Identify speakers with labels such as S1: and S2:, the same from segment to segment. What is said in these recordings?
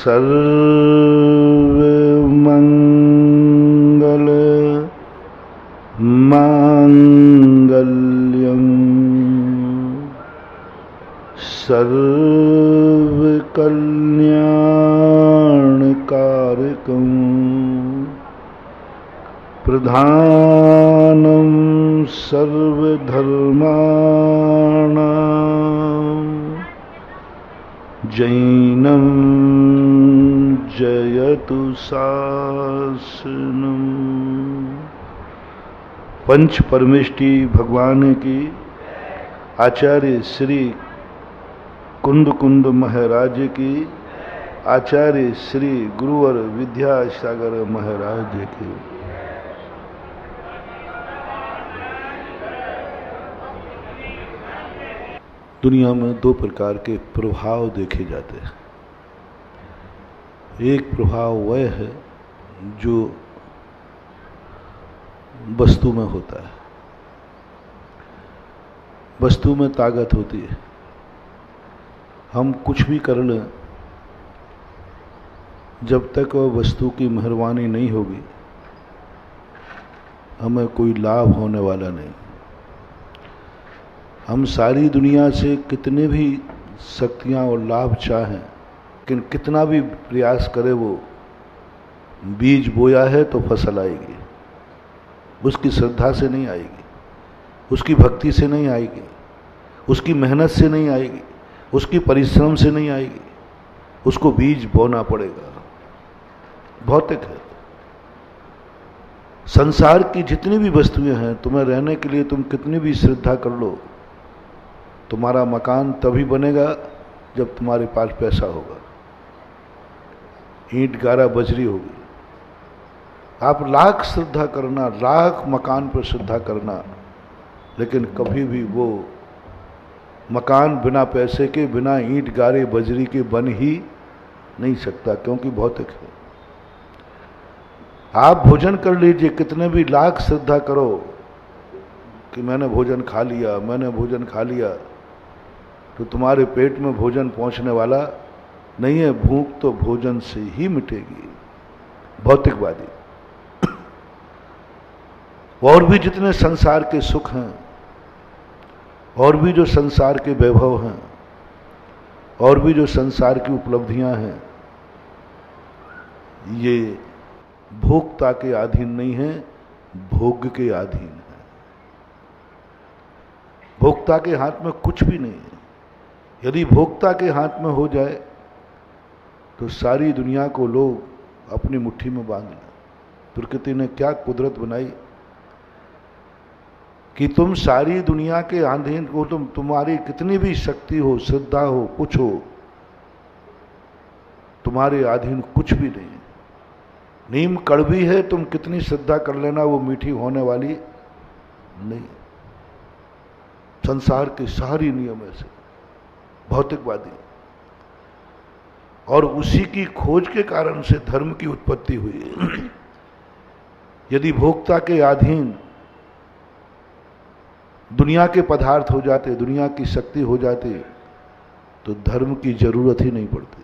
S1: सर्वमंगल मांगल्यं सर्वकल्याणकारकं प्रधानं सर्वधर्माणां जैनं जयतु शासनम्। पंच परमेष्टि भगवान की आचार्य श्री कुंद कुंद महाराज की आचार्य श्री गुरुवर विद्यासागर महाराज की। दुनिया में दो प्रकार के प्रभाव देखे जाते हैं। एक प्रभाव वह है जो वस्तु में होता है। वस्तु में ताकत होती है, हम कुछ भी कर लें, जब तक वह वस्तु की मेहरबानी नहीं होगी हमें कोई लाभ होने वाला नहीं। हम सारी दुनिया से कितने भी शक्तियां और लाभ चाहें, लेकिन कितना भी प्रयास करे, वो बीज बोया है तो फसल आएगी, उसकी श्रद्धा से नहीं आएगी, उसकी भक्ति से नहीं आएगी, उसकी मेहनत से नहीं आएगी, उसकी परिश्रम से नहीं आएगी, उसको बीज बोना पड़ेगा। भौतिक है। संसार की जितनी भी वस्तुएं हैं, तुम्हें रहने के लिए तुम कितनी भी श्रद्धा कर लो, तुम्हारा मकान तभी बनेगा जब तुम्हारे पास पैसा होगा, ईंट गारा बजरी होगी। आप लाख श्रद्धा करना, लाख मकान पर श्रद्धा करना, लेकिन कभी भी वो मकान बिना पैसे के, बिना ईंट गारे बजरी के बन ही नहीं सकता, क्योंकि भौतिक है। आप भोजन कर लीजिए, कितने भी लाख श्रद्धा करो कि मैंने भोजन खा लिया, मैंने भोजन खा लिया, तो तुम्हारे पेट में भोजन पहुंचने वाला नहीं है। भूख तो भोजन से ही मिटेगी। भौतिकवादी। और भी जितने संसार के सुख हैं, और भी जो संसार के वैभव हैं, और भी जो संसार की उपलब्धियां हैं, ये भोक्ता के अधीन नहीं है, भोग के अधीन है। भोक्ता के हाथ में कुछ भी नहीं है। यदि भोक्ता के हाथ में हो जाए तो सारी दुनिया को लोग अपनी मुट्ठी में बांध लें। प्रकृति ने क्या कुदरत बनाई कि तुम सारी दुनिया के अधीन हो, तुम्हारी कितनी भी शक्ति हो, श्रद्धा हो, कुछ हो, तुम्हारे अधीन कुछ भी नहीं है। नीम कड़वी है, तुम कितनी श्रद्धा कर लेना, वो मीठी होने वाली नहीं। संसार के सारी नियम ऐसे भौतिकवादी, और उसी की खोज के कारण से धर्म की उत्पत्ति हुई है। यदि भोक्ता के अधीन दुनिया के पदार्थ हो जाते, दुनिया की शक्ति हो जाती, तो धर्म की जरूरत ही नहीं पड़ती।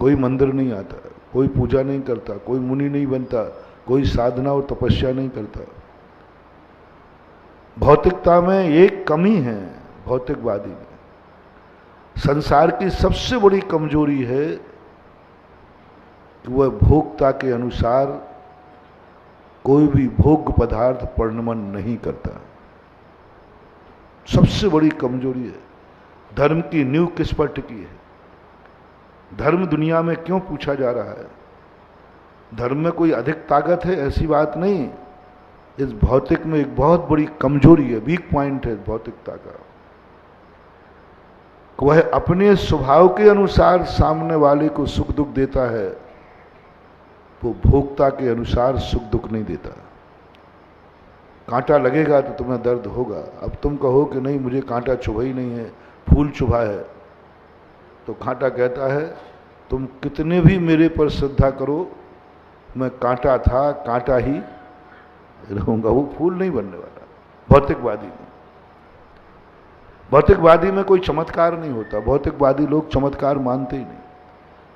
S1: कोई मंदिर नहीं आता, कोई पूजा नहीं करता, कोई मुनि नहीं बनता, कोई साधना और तपस्या नहीं करता। भौतिकता में एक कमी है, भौतिकवादी में। संसार की सबसे बड़ी कमजोरी है कि वह भोक्ता के अनुसार कोई भी भोग पदार्थ पर नमन नहीं करता। सबसे बड़ी कमजोरी है। धर्म की नींव किस पर टिकी है? धर्म दुनिया में क्यों पूछा जा रहा है? धर्म में कोई अधिक ताकत है, ऐसी बात नहीं। इस भौतिक में एक बहुत बड़ी कमजोरी है, वीक पॉइंट है भौतिकता का। वह अपने स्वभाव के अनुसार सामने वाले को सुख दुख देता है, वो भोक्ता के अनुसार सुख दुख नहीं देता। कांटा लगेगा तो तुम्हें दर्द होगा। अब तुम कहो कि नहीं, मुझे कांटा चुभा ही नहीं है, फूल चुभा है, तो कांटा कहता है तुम कितने भी मेरे पर श्रद्धा करो, मैं कांटा था, कांटा ही रहूंगा, वो फूल नहीं बनने वाला। भौतिकवादी में कोई चमत्कार नहीं होता। भौतिकवादी लोग चमत्कार मानते ही नहीं।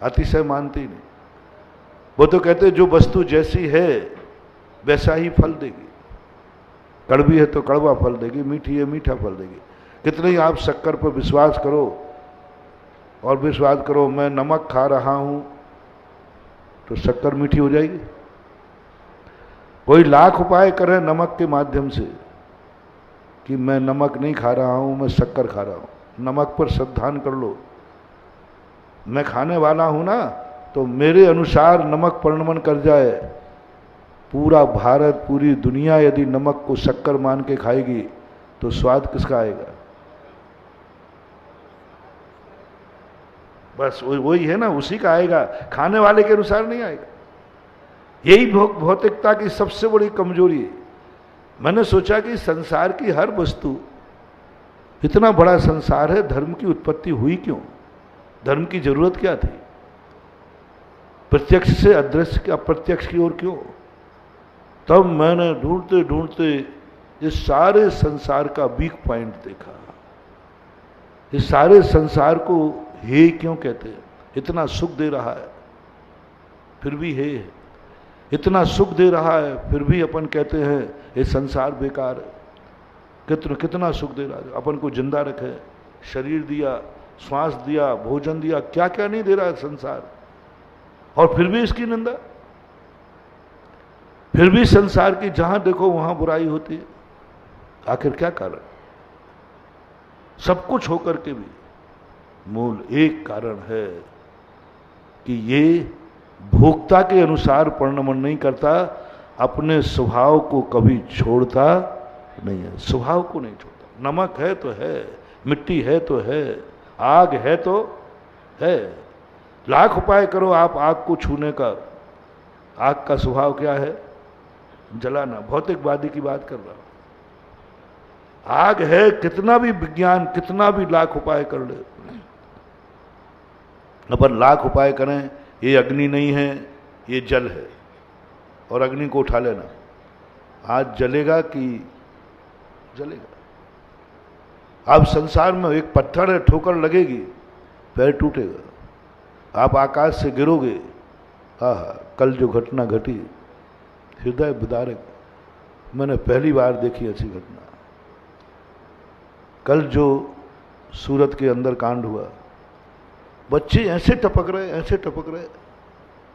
S1: अतिशय मानते ही नहीं। वो तो कहते जो वस्तु जैसी है वैसा ही फल देगी। कड़वी है तो कड़वा फल देगी, मीठी है मीठा फल देगी। कितने ही आप शक्कर पर विश्वास करो और विश्वास करो मैं नमक खा रहा हूं तो शक्कर मीठी हो जाएगी। कोई लाख उपाय करे नमक के माध्यम से कि मैं नमक नहीं खा रहा हूं, मैं शक्कर खा रहा हूं। नमक पर श्रद्धान कर लो, मैं खाने वाला हूं ना, तो मेरे अनुसार नमक परिणमन कर जाए। पूरा भारत, पूरी दुनिया यदि नमक को शक्कर मान के खाएगी तो स्वाद किसका आएगा? बस वही है ना, उसी का आएगा, खाने वाले के अनुसार नहीं आएगा। यही भौतिकता की सबसे बड़ी कमजोरी है। मैंने सोचा कि संसार की हर वस्तु, इतना बड़ा संसार है, धर्म की उत्पत्ति हुई क्यों? धर्म की जरूरत क्या थी? प्रत्यक्ष से अदृश्य के अप्रत्यक्ष की ओर क्यों? तब मैंने ढूंढते ढूंढते इस सारे संसार का वीक पॉइंट देखा। इस सारे संसार को हे क्यों कहते हैं? इतना सुख दे रहा है फिर भी हे है। इतना सुख दे रहा है फिर भी अपन कहते हैं ये संसार बेकार है। कितना सुख दे रहा है, अपन को जिंदा रखे, शरीर दिया, श्वास दिया, भोजन दिया, क्या क्या नहीं दे रहा है संसार, और फिर भी इसकी निंदा। फिर भी संसार की जहां देखो वहां बुराई होती है। आखिर क्या कारण? सब कुछ होकर के भी मूल एक कारण है कि ये भोक्ता के अनुसार परिणमन नहीं करता, अपने स्वभाव को कभी छोड़ता नहीं है। स्वभाव को नहीं छोड़ता। नमक है तो है, मिट्टी है तो है, आग है तो है। लाख उपाय करो आप आग को छूने का, आग का स्वभाव क्या है? जलाना। भौतिकवादी की बात कर रहा हूं। आग है, कितना भी विज्ञान, कितना भी लाख उपाय कर ले, अपन लाख उपाय करें, ये अग्नि नहीं है, ये जल है, और अग्नि को उठा लेना, आज जलेगा कि जलेगा? आप संसार में एक पत्थर है, ठोकर लगेगी, पैर टूटेगा। आप आकाश से गिरोगे, आहा, कल जो घटना घटी, हृदय विदारक। मैंने पहली बार देखी ऐसी घटना। कल जो सूरत के अंदर कांड हुआ, बच्चे ऐसे टपक रहे, ऐसे टपक रहे,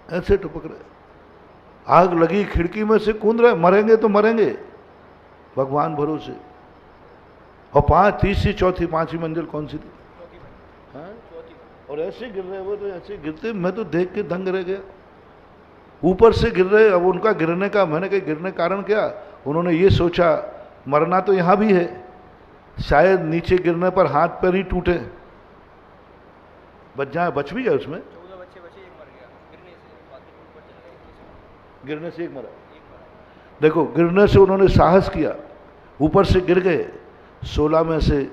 S1: ऐसे टपक रहे, आग लगी, खिड़की में से कूद रहे, मरेंगे तो मरेंगे भगवान भरोसे। और तीसरी चौथी पांचवी मंजिल कौन सी थी? हाँ? और ऐसे गिर रहे, वो तो ऐसे गिरते, मैं तो देख के दंग रह गया। ऊपर से गिर रहे। अब उनका गिरने का, मैंने कहा गिरने कारण क्या? उन्होंने ये सोचा मरना तो यहां भी है, शायद नीचे गिरने पर हाथ पैर ही टूटे, बच जाए। बच भी गए उसमें
S2: 14 बच्चे बचे, एक मर गया गिरने से, बाकी ऊपर चले गए।
S1: गिरने से एक मरा। देखो, गिरने से उन्होंने साहस किया, ऊपर से गिर गए, 16 में से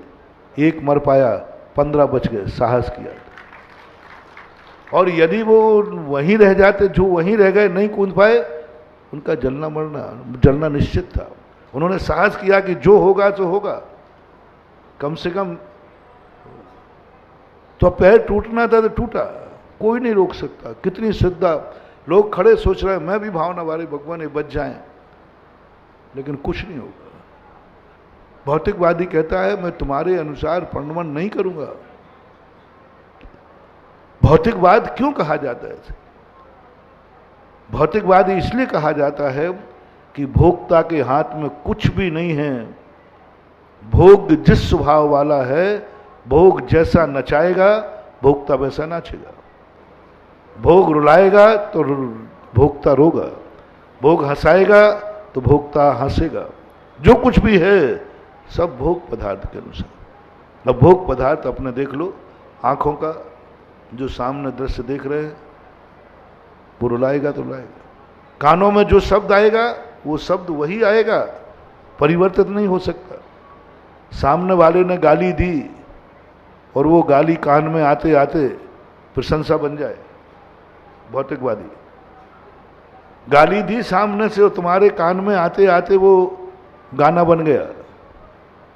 S1: एक मर पाया, 15 बच गए, साहस किया। और यदि वो वहीं रह जाते, जो वहीं रह गए, नहीं कूद पाए, उनका जलना निश्चित था। उन्होंने साहस किया कि जो होगा तो होगा, कम से कम। तो पैर टूटना था तो टूटा, कोई नहीं रोक सकता। कितनी श्रद्धा, लोग खड़े सोच रहे हैं मैं भी भावना वाले, भगवान ये बच जाएं, लेकिन कुछ नहीं होगा। भौतिकवादी कहता है मैं तुम्हारे अनुसार परिणमन नहीं करूंगा। भौतिकवाद क्यों कहा जाता है? भौतिकवादी इसलिए कहा जाता है कि भोक्ता के हाथ में कुछ भी नहीं है। भोग जिस स्वभाव वाला है, भोग जैसा नचाएगा, भोक्ता वैसा नाचेगा। भोग रुलाएगा तो भोक्ता रोगा, भोग हंसाएगा तो भोक्ता हंसेगा। जो कुछ भी है सब भोग पदार्थ के अनुसार। अब भोग पदार्थ अपने देख लो, आंखों का जो सामने दृश्य देख रहे हैं वो रुलाएगा तो रुलाएगा। कानों में जो शब्द आएगा वो शब्द वही आएगा, परिवर्तित नहीं हो सकता। सामने वाले ने गाली दी और वो गाली कान में आते आते प्रशंसा बन जाए। भौतिकवादी गाली दी सामने से, और तुम्हारे कान में आते आते वो गाना बन गया।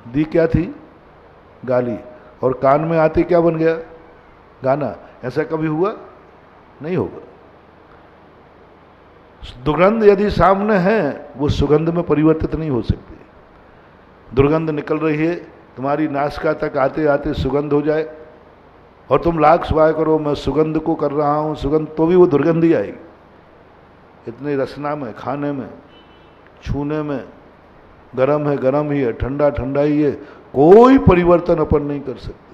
S1: दी क्या थी? गाली, और कान में आते क्या बन गया? गाना। ऐसा कभी हुआ? नहीं होगा। दुर्गंध यदि सामने है वो सुगंध में परिवर्तित नहीं हो सकती। दुर्गंध निकल रही है, तुम्हारी नासिका तक आते आते सुगंध हो जाए और तुम लाख सुबह करो मैं सुगंध को कर रहा हूं सुगंध, तो भी वो दुर्गंध ही आएगी। इतनी रसना में, खाने में, छूने में, गरम है गरम ही है, ठंडा ठंडा ही है, कोई परिवर्तन अपन नहीं कर सकते।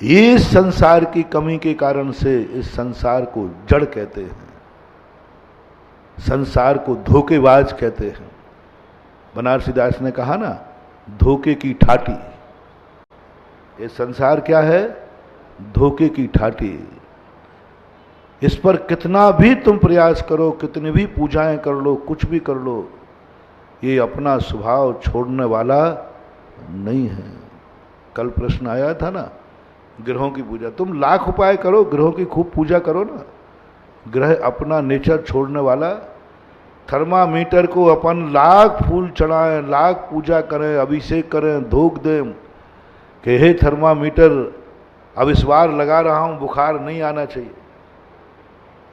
S1: ये संसार की कमी के कारण से इस संसार को जड़ कहते हैं, संसार को धोखेबाज कहते हैं। बनारसी दास ने कहा ना, धोखे की ठाठी। ये संसार क्या है? धोखे की ठाठी। इस पर कितना भी तुम प्रयास करो, कितनी भी पूजाएं कर लो, कुछ भी कर लो, ये अपना स्वभाव छोड़ने वाला नहीं है। कल प्रश्न आया था ना, ग्रहों की पूजा, तुम लाख उपाय करो, ग्रहों की खूब पूजा करो ना, ग्रह अपना नेचर छोड़ने वाला। थर्मामीटर को अपन लाख फूल चढ़ाएं, लाख पूजा करें, अभिषेक करें, धूप दें कि हे थर्मामीटर अब इस बार लगा रहा हूं, बुखार नहीं आना चाहिए।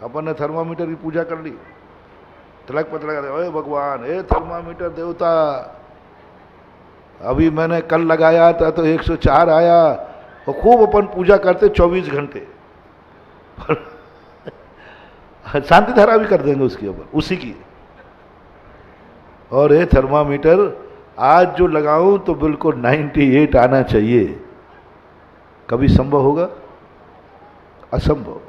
S1: अपन ने थर्मामीटर की पूजा कर ली, तिलक पत्र लगा दिया, ओए भगवान, हे थर्मामीटर देवता, अभी मैंने कल लगाया था तो 104 आया, और खूब अपन पूजा करते 24 घंटे। शांति धारा भी कर देंगे उसकी अपन, उसी की। और ये थर्मामीटर आज जो लगाऊं तो बिल्कुल 98 आना चाहिए। कभी संभव होगा? असंभव।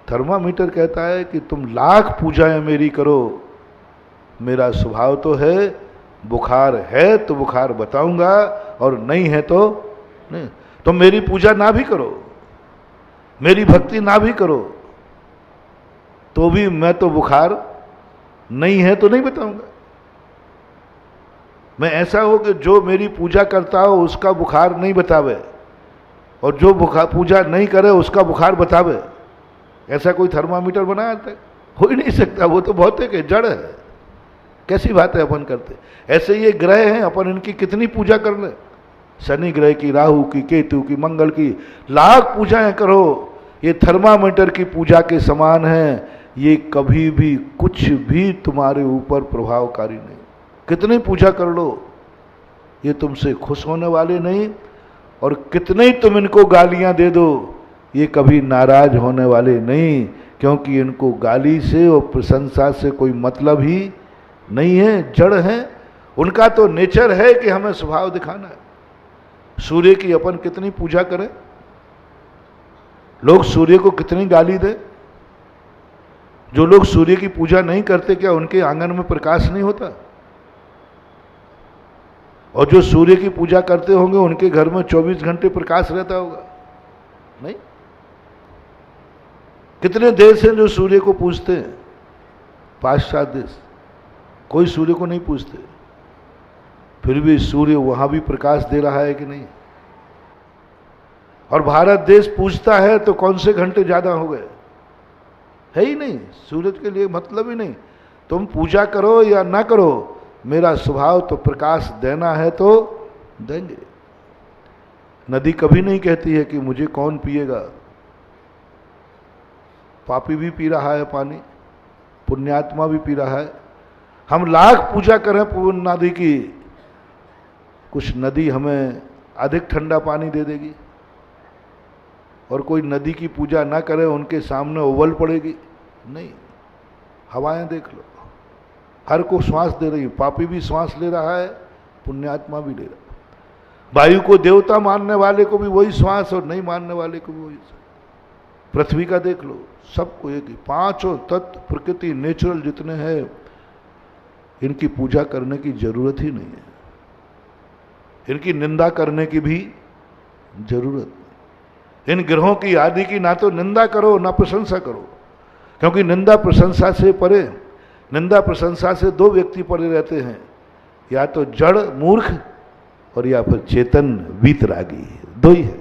S1: थर्मामीटर कहता है कि तुम लाख पूजाएं मेरी करो, मेरा स्वभाव तो है, बुखार है तो बुखार बताऊंगा और नहीं है तो नहीं। तो मेरी पूजा ना भी करो, मेरी भक्ति ना भी करो, तो भी मैं तो बुखार नहीं है तो नहीं बताऊंगा। मैं ऐसा हो कि जो मेरी पूजा करता हो उसका बुखार नहीं बतावे, और जो बुखार पूजा नहीं करे उसका बुखार बतावे। ऐसा कोई थर्मामीटर बनाया तक? हो ही नहीं सकता, वो तो भौतिक है, जड़ है। कैसी बातें अपन करते। ऐसे ये ग्रह हैं, अपन इनकी कितनी पूजा कर ले, शनि ग्रह की, राहु की, केतु की, मंगल की, लाख पूजाएं करो, ये थर्मामीटर की पूजा के समान है। ये कभी भी कुछ भी तुम्हारे ऊपर प्रभावकारी नहीं। कितनी पूजा कर लो, ये तुमसे खुश होने वाले नहीं, और कितने ही तुम इनको गालियां दे दो, ये कभी नाराज होने वाले नहीं, क्योंकि इनको गाली से और प्रशंसा से कोई मतलब ही नहीं है, जड़ है। उनका तो नेचर है कि हमें स्वभाव दिखाना है। सूर्य की अपन कितनी पूजा करें, लोग सूर्य को कितनी गाली दें। जो लोग सूर्य की पूजा नहीं करते, क्या उनके आंगन में प्रकाश नहीं होता? और जो सूर्य की पूजा करते होंगे उनके घर में 24 घंटे प्रकाश रहता होगा? नहीं। कितने देश हैं जो सूर्य को पूजते हैं? 5-7 देश। कोई सूर्य को नहीं पूजते, फिर भी सूर्य वहां भी प्रकाश दे रहा है कि नहीं? और भारत देश पूजता है तो कौन से घंटे ज्यादा हो गए? है ही नहीं, सूरज के लिए मतलब ही नहीं। तुम पूजा करो या ना करो, मेरा स्वभाव तो प्रकाश देना है तो देंगे। नदी कभी नहीं कहती है कि मुझे कौन पिएगा। पापी भी पी रहा है पानी, पुण्यात्मा भी पी रहा है। हम लाख पूजा करें पूर्ण नदी की, कुछ नदी हमें अधिक ठंडा पानी दे देगी, और कोई नदी की पूजा ना करे उनके सामने उबल पड़ेगी? नहीं। हवाएं देख लो, हर को श्वास दे रही है, पापी भी श्वास ले रहा है, पुण्यात्मा भी ले रहा है। वायु को देवता मानने वाले को भी वही श्वास, और नहीं मानने वाले को भी वही श्वास। पृथ्वी का देख लो, सबको एक ही। पांचों तत्व प्रकृति नेचुरल जितने हैं, इनकी पूजा करने की जरूरत ही नहीं है, इनकी निंदा करने की भी जरूरत नहीं। इन ग्रहों की आदि की ना तो निंदा करो ना प्रशंसा करो, क्योंकि निंदा प्रशंसा से परे, निंदा प्रशंसा से दो व्यक्ति परे रहते हैं, या तो जड़ मूर्ख और या फिर चेतन वीतरागी, दो ही है।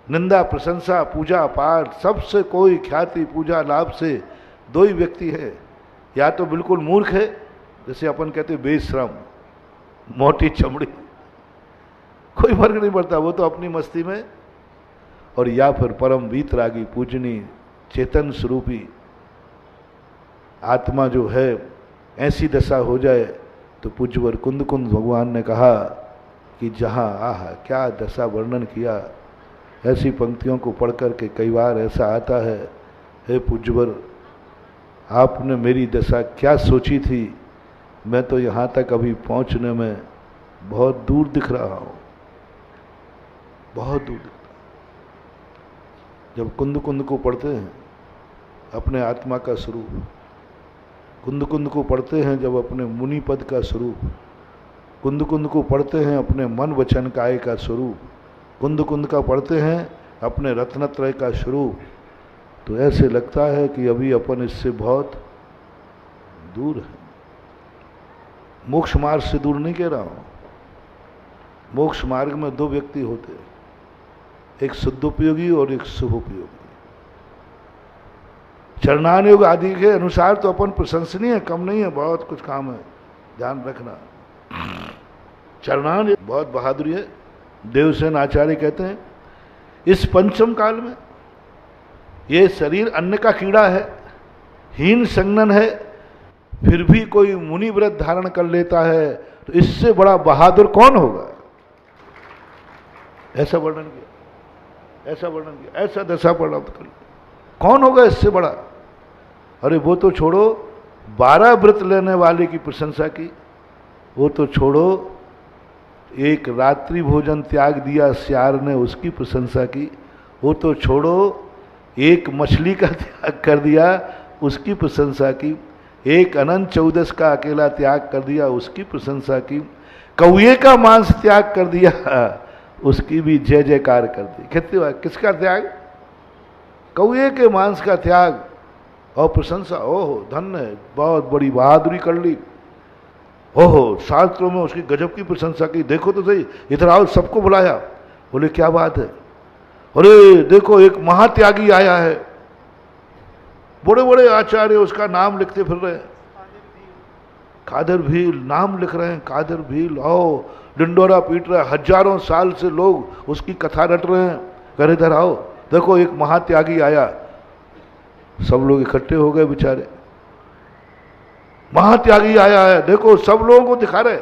S1: निंदा प्रशंसा पूजा पाठ सबसे कोई ख्याति पूजा लाभ से दो ही व्यक्ति है, या तो बिल्कुल मूर्ख है, जैसे अपन कहते बेश्रम, मोटी चमड़ी, कोई फर्क नहीं पड़ता, वो तो अपनी मस्ती में, और या फिर परम वीतरागी पूजनी चेतन स्वरूपी आत्मा जो है ऐसी दशा हो जाए तो पूज्यवर कुंद कुंद भगवान ने कहा कि जहाँ आह क्या दशा वर्णन किया। ऐसी पंक्तियों को पढ़ कर के कई बार ऐसा आता है, हे पूज्यवर आपने मेरी दशा क्या सोची थी, मैं तो यहाँ तक अभी पहुँचने में बहुत दूर दिख रहा हूँ, बहुत दूर दिख रहा हूँ। जब कुंद कुंद को पढ़ते हैं अपने आत्मा का स्वरूप, कुंद कुंद को पढ़ते हैं जब अपने मुनि पद का स्वरूप, कुंद कुंद को पढ़ते हैं अपने मन वचन काय का स्वरूप, कुंद कुंद का पढ़ते हैं अपने रत्नत्रय का स्वरूप, तो ऐसे लगता है कि अभी अपन इससे बहुत दूर है। मोक्ष मार्ग से दूर नहीं कह रहा हूँ। मोक्ष मार्ग में दो व्यक्ति होते हैं, एक शुद्धोपयोगी और एक शुभोपयोगी। चरणान योग आदि के अनुसार तो अपन प्रशंसनीय है, कम नहीं है, बहुत कुछ काम है, ध्यान रखना। चरणान बहुत बहादुरी है। देवसेन आचार्य कहते हैं इस पंचम काल में ये शरीर अन्न का कीड़ा है, हीन संगनन है, फिर भी कोई मुनि व्रत धारण कर लेता है, तो इससे बड़ा बहादुर कौन होगा। ऐसा वर्णन किया, ऐसा वर्णन किया, ऐसा दशा प्राप्त कर कौन होगा इससे बड़ा। अरे वो तो छोड़ो, 12 व्रत लेने वाले की प्रशंसा की, वो तो छोड़ो, एक रात्रि भोजन त्याग दिया श्यार ने उसकी प्रशंसा की, वो तो छोड़ो, एक मछली का त्याग कर दिया उसकी प्रशंसा की, एक अनंत चौदस का अकेला त्याग कर दिया उसकी प्रशंसा की, कौए का मांस त्याग कर दिया उसकी भी जय जयकार कर दी। कितनी बार किसका त्याग, कौए के मांस का त्याग और प्रशंसा। ओहो धन्य है, बहुत बड़ी बहादुरी कर ली। ओहो शास्त्रों में उसकी गजब की प्रशंसा की, देखो तो सही, इधर आओ, सबको बुलाया, बोले क्या बात है, अरे देखो एक महात्यागी आया है, बड़े बड़े आचार्य उसका नाम लिखते फिर रहे हैं, कादर भील नाम लिख रहे हैं, कादर भील, आओ डिंडोरा पीट रहा है, हजारों साल से लोग उसकी कथा रट रहे हैं, कर इधर आओ, देखो एक महात्यागी आया। सब लोग इकट्ठे हो गए बेचारे, महात्यागी आया है, देखो सब लोगों को दिखा रहे।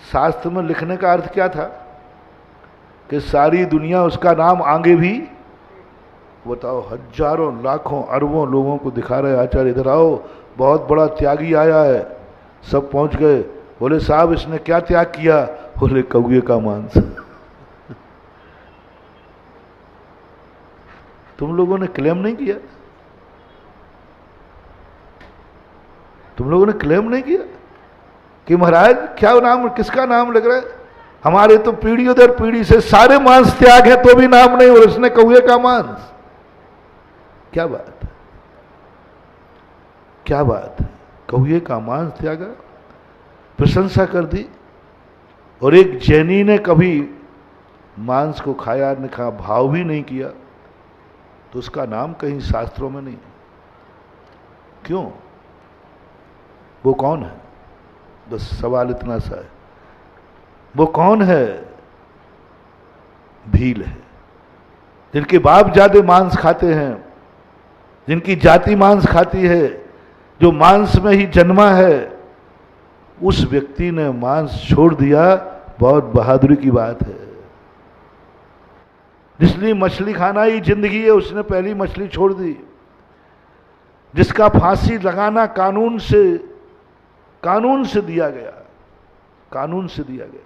S1: शास्त्र में लिखने का अर्थ क्या था कि सारी दुनिया उसका नाम आगे भी, बताओ, हजारों लाखों अरबों लोगों को दिखा रहे, आचार्य इधर आओ, बहुत बड़ा त्यागी आया है। सब पहुंच गए, बोले साहब इसने क्या त्याग किया, बोले कौए का मांस। तुम लोगों ने क्लेम नहीं किया, तुम लोगों ने क्लेम नहीं किया कि महाराज क्या नाम, किसका नाम लग रहा है, हमारे तो पीढ़ी दर पीढ़ी से सारे मांस त्याग है तो भी नाम नहीं, और इसने कौए का मांस। क्या बात है, क्या बात है, कौए का मांस त्यागा, प्रशंसा कर दी। और एक जैनी ने कभी मांस को खाया न खा, भाव भी नहीं किया, तो उसका नाम कहीं शास्त्रों में नहीं। क्यों, वो कौन है, बस सवाल इतना सा है, वो कौन है, भील है, जिनके बाप ज्यादा मांस खाते हैं, जिनकी जाति मांस खाती है, जो मांस में ही जन्मा है, उस व्यक्ति ने मांस छोड़ दिया, बहुत बहादुरी की बात है। जिसने मछली खाना ही जिंदगी है, उसने पहली मछली छोड़ दी। जिसका फांसी लगाना कानून से दिया गया, कानून से दिया गया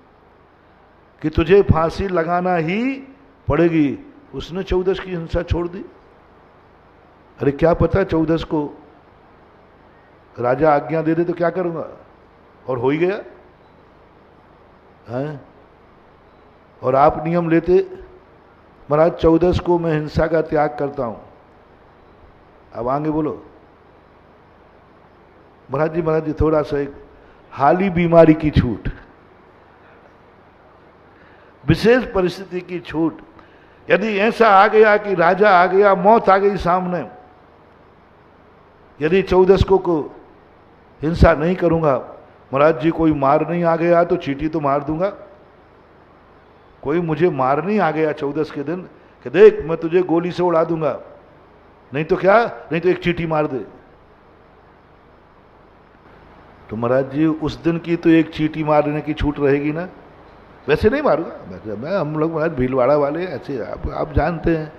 S1: कि तुझे फांसी लगाना ही पड़ेगी, उसने 14 की हिंसा छोड़ दी। अरे क्या पता 14 को राजा आज्ञा दे दे तो क्या करूंगा, और हो ही गया है। और आप नियम लेते, महाराज 14 को मैं हिंसा का त्याग करता हूं, अब आगे बोलो महाराज जी थोड़ा सा एक हाली बीमारी की छूट, विशेष परिस्थिति की छूट। यदि ऐसा आ गया कि राजा आ गया, मौत आ गई सामने, यदि 14 को हिंसा नहीं करूंगा, महाराज जी कोई मार नहीं आ गया तो चींटी तो मार दूंगा, कोई मुझे मार नहीं आ गया 14 के दिन, कि देख मैं तुझे गोली से उड़ा दूंगा, नहीं तो क्या, नहीं तो एक चींटी मार दे। तो महाराज जी उस दिन की तो एक चींटी मारने की छूट रहेगी ना, वैसे नहीं मारूंगा मैं। हम लोग महाराज भीलवाड़ा वाले ऐसे आप जानते हैं,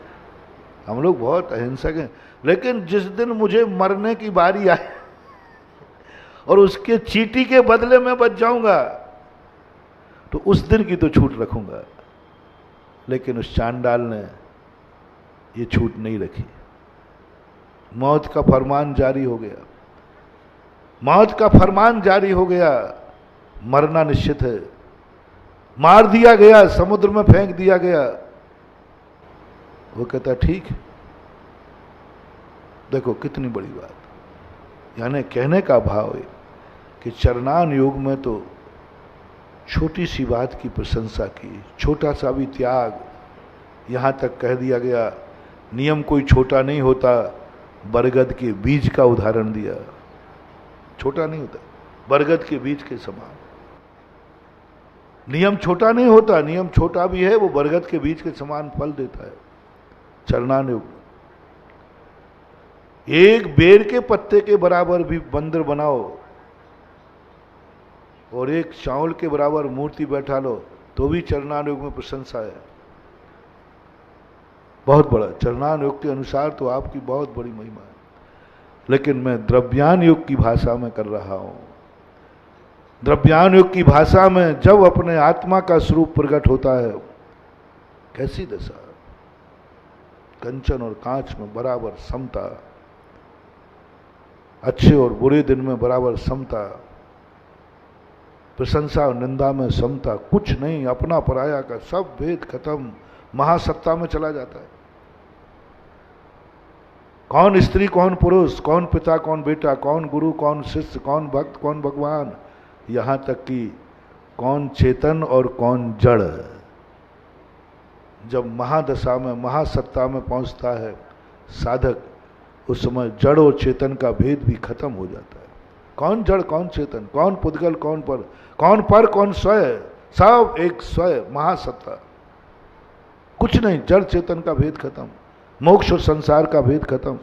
S1: हम लोग बहुत अहिंसक हैं। लेकिन जिस दिन मुझे मरने की बारी आए और उसके चींटी के बदले में बच जाऊंगा, तो उस दिन की तो छूट रखूंगा। लेकिन उस चांडाल ने ये छूट नहीं रखी। मौत का फरमान जारी हो गया, मौत का फरमान जारी हो गया। मरना निश्चित है, मार दिया गया, समुद्र में फेंक दिया गया। वो कहता ठीक है। देखो कितनी बड़ी बात, यानी कहने का भाव है कि चरणान योग में तो छोटी सी बात की प्रशंसा की, छोटा सा भी त्याग। यहां तक कह दिया गया नियम कोई छोटा नहीं होता, बरगद के बीज का उदाहरण दिया। छोटा नहीं होता, बरगद के बीज के समान। नियम छोटा नहीं होता, नियम छोटा भी है, वो बरगद के बीज के समान फल देता है। चरणान योग एक बेर के पत्ते के बराबर भी मंदिर बनाओ और एक चावल के बराबर मूर्ति बैठा लो तो भी चरणान योग में प्रशंसा है। बहुत बड़ा चरणान योग के अनुसार तो आपकी बहुत बड़ी महिमा है। लेकिन मैं द्रव्यान योग की भाषा में कर रहा हूं। द्रव्यान योग की भाषा में जब अपने आत्मा का स्वरूप प्रकट होता है, कैसी दशा, कंचन और कांच में बराबर समता, अच्छे और बुरे दिन में बराबर समता, प्रशंसा और निंदा में समता, कुछ नहीं, अपना पराया का सब भेद खत्म, महासत्ता में चला जाता है। कौन स्त्री कौन पुरुष, कौन पिता कौन बेटा, कौन गुरु कौन शिष्य, कौन भक्त कौन भगवान, यहां तक कि कौन चेतन और कौन जड़। जब महादशा में महासत्ता में पहुंचता है साधक, उस समय जड़ और चेतन का भेद भी खत्म हो जाता है। कौन जड़ कौन चेतन, कौन पुद्गल कौन पर कौन स्वयं, सब एक स्वयं महासत्ता। कुछ नहीं, जड़ चेतन का भेद खत्म, मोक्ष और संसार का भेद खत्म,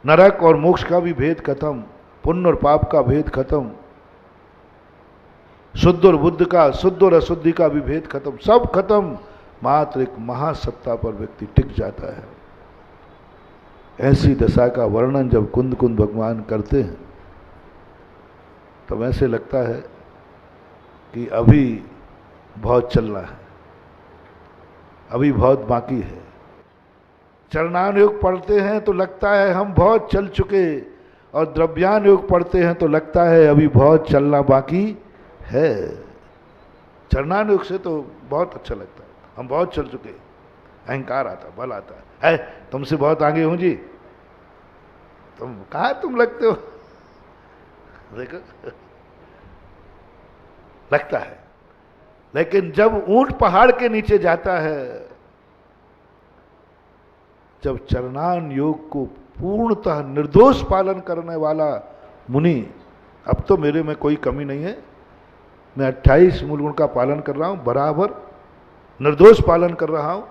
S1: नरक और मोक्ष का भी भेद खत्म, पुण्य और पाप का भेद खत्म, शुद्ध और बुद्ध का, शुद्ध और अशुद्धि का भी भेद खत्म, सब खत्म। मात्र एक महासत्ता पर व्यक्ति टिक जाता है। ऐसी दशा का वर्णन जब कुंद कुंद भगवान करते हैं तब ऐसे लगता है कि अभी बहुत चलना है, अभी बहुत बाकी है। चरणान योग पढ़ते हैं तो लगता है हम बहुत चल चुके, और द्रव्यान योग पढ़ते हैं तो लगता है अभी बहुत चलना बाकी है। चरणान योग से तो बहुत अच्छा लगता है, हम बहुत चल चुके, अहंकार आता, बल आता है तुमसे बहुत आगे हूं जी, तुम कहा तुम लगते हो, देखो लगता है। लेकिन जब ऊंट पहाड़ के नीचे जाता है, जब चरणान योग को पूर्णतः निर्दोष पालन करने वाला मुनि, अब तो मेरे में कोई कमी नहीं है, मैं 28 मूल गुण का पालन कर रहा हूं, बराबर निर्दोष पालन कर रहा हूं,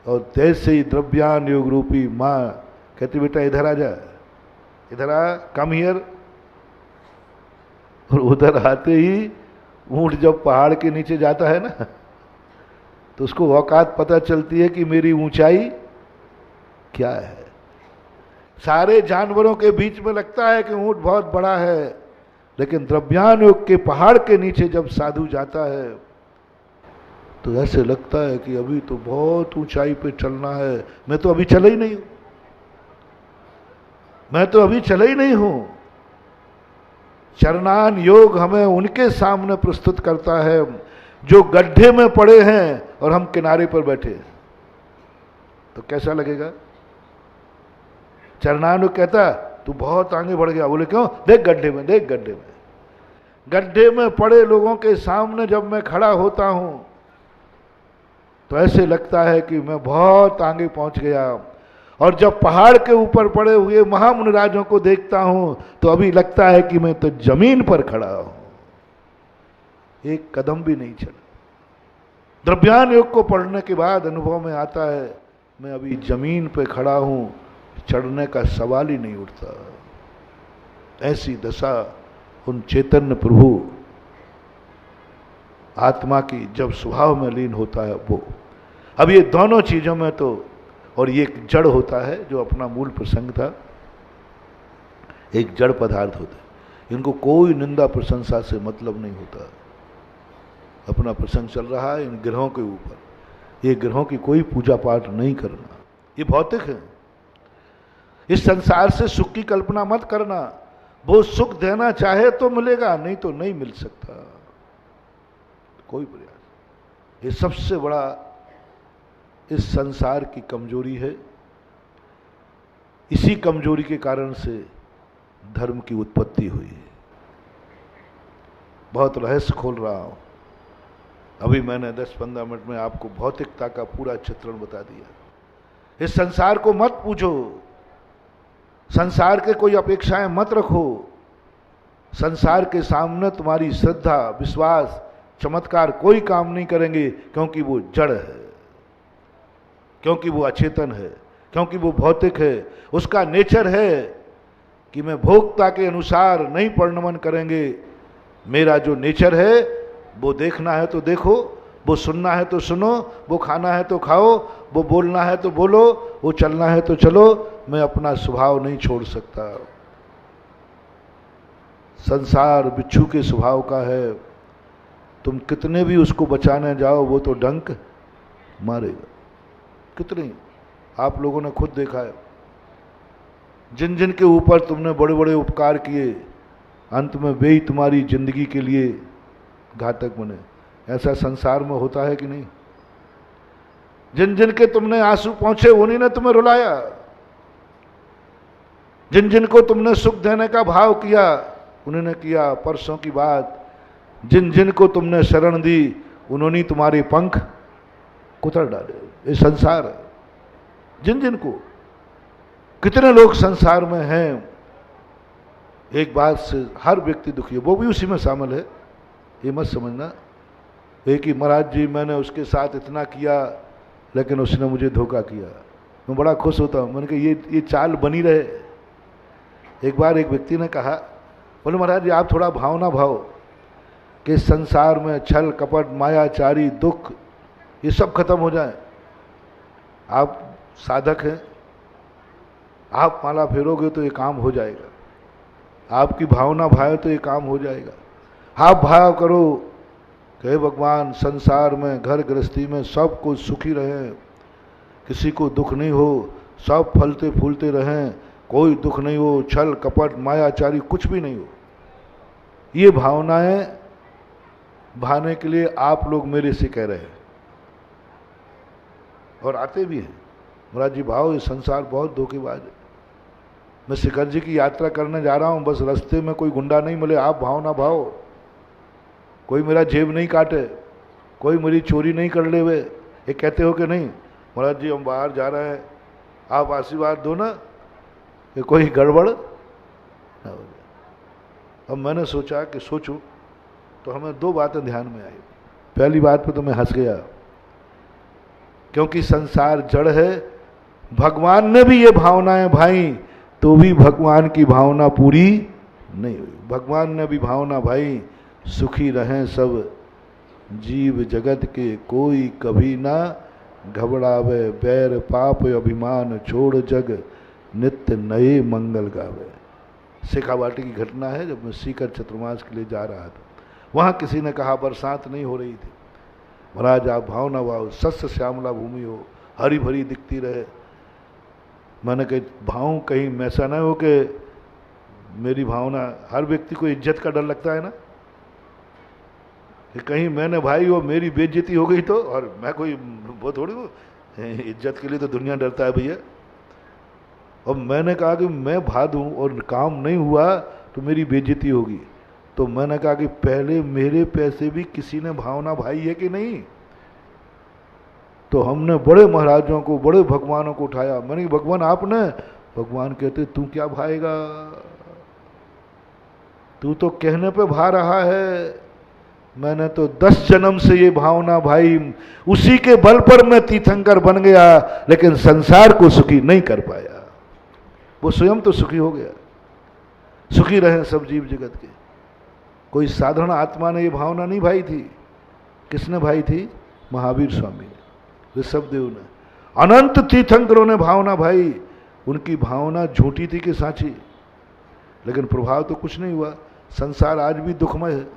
S1: और तैसे ही द्रव्यान योग रूपी मां कहती बेटा इधर आ जा, इधर आ, कम हियर। और उधर आते ही ऊंट जब पहाड़ के नीचे जाता है ना, तो उसको औकात पता चलती है कि मेरी ऊंचाई क्या है। सारे जानवरों के बीच में लगता है कि ऊंट बहुत बड़ा है, लेकिन द्रव्यान योग के पहाड़ के नीचे जब साधु जाता है तो ऐसे लगता है कि अभी तो बहुत ऊंचाई पे चलना है, मैं तो अभी चला ही नहीं हूं, मैं तो अभी चला ही नहीं हूं। चरणान योग हमें उनके सामने प्रस्तुत करता है जो गड्ढे में पड़े हैं और हम किनारे पर बैठे हैं। तो कैसा लगेगा? चरणान योग कहता तू बहुत आगे बढ़ गया। बोले क्यों? देख गड्ढे में, देख गड्ढे में। गड्ढे में पड़े लोगों के सामने जब मैं खड़ा होता हूं तो ऐसे लगता है कि मैं बहुत आगे पहुंच गया, और जब पहाड़ के ऊपर पड़े हुए महामुनिराजों को देखता हूं तो अभी लगता है कि मैं तो जमीन पर खड़ा हूं, एक कदम भी नहीं चला। द्रव्यान योग को पढ़ने के बाद अनुभव में आता है मैं अभी जमीन पे खड़ा हूं, चढ़ने का सवाल ही नहीं उठता। ऐसी दशा उन चैतन्य प्रभु आत्मा की जब स्वभाव में लीन होता है वो। अब ये दोनों चीजों में तो, और ये एक जड़ होता है जो अपना मूल प्रसंग था, एक जड़ पदार्थ होता है, इनको कोई निंदा प्रशंसा से मतलब नहीं होता। अपना प्रसंग चल रहा है इन ग्रहों के ऊपर, ये ग्रहों की कोई पूजा पाठ नहीं करना, ये भौतिक है। इस संसार से सुख की कल्पना मत करना, वो सुख देना चाहे तो मिलेगा, नहीं तो नहीं मिल सकता। कोई प्रयास, ये सबसे बड़ा इस संसार की कमजोरी है। इसी कमजोरी के कारण से धर्म की उत्पत्ति हुई है। बहुत रहस्य खोल रहा हूं, अभी मैंने 10-15 मिनट में आपको भौतिकता का पूरा चित्रण बता दिया। इस संसार को मत पूछो, संसार के कोई अपेक्षाएं मत रखो। संसार के सामने तुम्हारी श्रद्धा, विश्वास, चमत्कार कोई काम नहीं करेंगे, क्योंकि वो जड़ है, क्योंकि वो अचेतन है, क्योंकि वो भौतिक है। उसका नेचर है कि मैं भोक्ता के अनुसार नहीं परिणमन करेंगे। मेरा जो नेचर है वो देखना है तो देखो, वो सुनना है तो सुनो, वो खाना है तो खाओ, वो बोलना है तो बोलो, वो चलना है तो चलो। मैं अपना स्वभाव नहीं छोड़ सकता। संसार बिच्छू के स्वभाव का है, तुम कितने भी उसको बचाने जाओ वो तो डंक मारेगा। कितने आप लोगों ने खुद देखा है, जिन जिन के ऊपर तुमने बड़े बड़े उपकार किए, अंत में वे ही तुम्हारी जिंदगी के लिए घातक बने। ऐसा संसार में होता है कि नहीं? जिन जिन के तुमने आंसू पहुंचे उन्हीं ने तुम्हें रुलाया। जिन जिन को तुमने सुख देने का भाव किया उन्होंने किया परसों की बात। जिन जिन को तुमने शरण दी उन्होंने तुम्हारे पंख कुतर डाले। ये संसार है। जिन जिन को, कितने लोग संसार में हैं, एक बात से हर व्यक्ति दुखी है, वो भी उसी में शामिल है, ये मत समझना। एक ही महाराज जी मैंने उसके साथ इतना किया लेकिन उसने मुझे धोखा किया, मैं बड़ा खुश होता हूँ। मैंने कहा ये चाल बनी रहे। एक बार एक व्यक्ति ने कहा, बोले महाराज जी आप थोड़ा भावना भाव कि संसार में छल कपट मायाचारी दुख ये सब खत्म हो जाए। आप साधक हैं, आप माला फेरोगे तो ये काम हो जाएगा। आपकी भावना भाव तो ये काम हो जाएगा। आप भाव करो कि हे भगवान संसार में घर गृहस्थी में सब कुछ सुखी रहें, किसी को दुख नहीं हो, सब फलते फूलते रहें, कोई दुख नहीं हो, छल कपट मायाचारी कुछ भी नहीं हो। ये भावनाएं भाने के लिए आप लोग मेरे से कह रहे हैं और आते भी हैं। महाराज जी भाव ये संसार बहुत धोखेबाज है। मैं शिखर जी की यात्रा करने जा रहा हूं, बस रास्ते में कोई गुंडा नहीं मिले, आप भाव ना भाव, कोई मेरा जेब नहीं काटे, कोई मेरी चोरी नहीं कर ले। वे ये कहते हो कि नहीं महाराज जी हम बाहर जा रहे हैं, आप आशीर्वाद दो ना कि कोई गड़बड़ ना हो जाए। अब मैंने सोचा कि सोचूं तो हमें दो बातें ध्यान में आई। पहली बात पे तो मैं हंस गया, क्योंकि संसार जड़ है। भगवान ने भी ये भावनाएं भाई तो भी भगवान की भावना पूरी नहीं हुई। भगवान ने भी भावना भाई सुखी रहें सब जीव जगत के, कोई कभी ना घबरावे, बैर पाप अभिमान छोड़ जग नित्य नए मंगल गावे। शेखावाटी की घटना है, जब मैं सीकर चतुर्मास के लिए जा रहा था, वहाँ किसी ने कहा बरसात नहीं हो रही थी, महाराज आप भावना भाव सस्य श्यामला भूमि हो, हरी भरी दिखती रहे। मैंने कहा भाव कहीं ऐसा ना हो कि मेरी भावना, हर व्यक्ति को इज्जत का डर लगता है ना, कि कहीं मैंने भाई वो मेरी बेइज्जती हो गई तो, और मैं कोई वो थोड़ी हो, इज्जत के लिए तो दुनिया डरता है भैया। और मैंने कहा कि मैं भा दूं और काम नहीं हुआ तो मेरी बेइज्जती होगी। तो मैंने कहा कि पहले मेरे पैसे भी किसी ने भावना भाई है कि नहीं। तो हमने बड़े महाराजों को, बड़े भगवानों को उठाया। मैंने कहा भगवान आपने, भगवान कहते तू क्या भाएगा, तू तो कहने पे भा रहा है, मैंने तो 10 जन्म से ये भावना भाई, उसी के बल पर मैं तीर्थंकर बन गया, लेकिन संसार को सुखी नहीं कर पाया। वो स्वयं तो सुखी हो गया। सुखी रहे सब जीव जगत के। कोई साधारण आत्मा ने ये भावना नहीं भाई थी। किसने भाई थी? महावीर स्वामी ने, ऋषभदेव ने, अनंत तीर्थंकरों ने भावना भाई। उनकी भावना झूठी थी कि साची, लेकिन प्रभाव तो कुछ नहीं हुआ। संसार आज भी दुखमय है,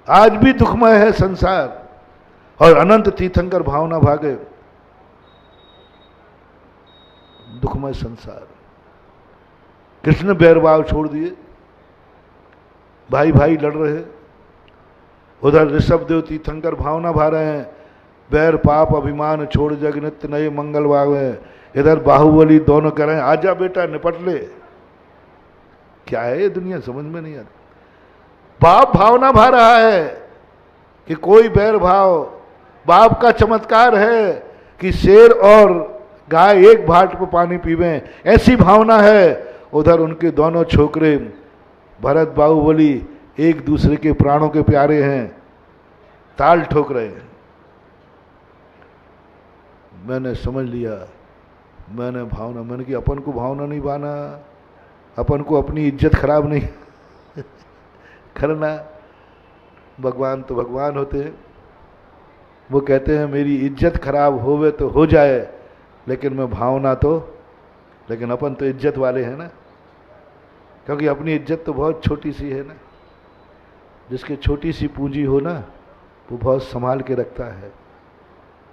S1: आज भी दुखमय है संसार, और अनंत तीर्थंकर भावना भागे, दुखमय संसार। कृष्ण बैरभाव छोड़ दिए, भाई भाई लड़ रहे। उधर ऋषभदेव तीर्थंकर भावना भा रहे हैं, बैर पाप अभिमान छोड़ जग नित्य नए मंगल वावे। इधर बाहुबली दोनों कह रहे हैं आजा बेटा निपट ले। क्या है ये दुनिया, समझ में नहीं आती। बाप भावना भा रहा है कि कोई बैर भाव। बाप का चमत्कार है कि शेर और गाय एक भाट पर पानी पीवें, ऐसी भावना है। उधर उनके दोनों छोकरे भरत बाहुबली एक दूसरे के प्राणों के प्यारे हैं, ताल ठोक रहे हैं। मैंने समझ लिया, मैंने कि अपन को भावना नहीं बाना, अपन को अपनी इज्जत खराब नहीं करना। भगवान तो भगवान होते हैं, वो कहते हैं मेरी इज्जत खराब होवे तो हो जाए, लेकिन मैं भावना तो, लेकिन अपन तो इज्जत वाले हैं ना, क्योंकि अपनी इज्जत तो बहुत छोटी सी है ना। जिसकी छोटी सी पूंजी हो ना, वो बहुत संभाल के रखता है।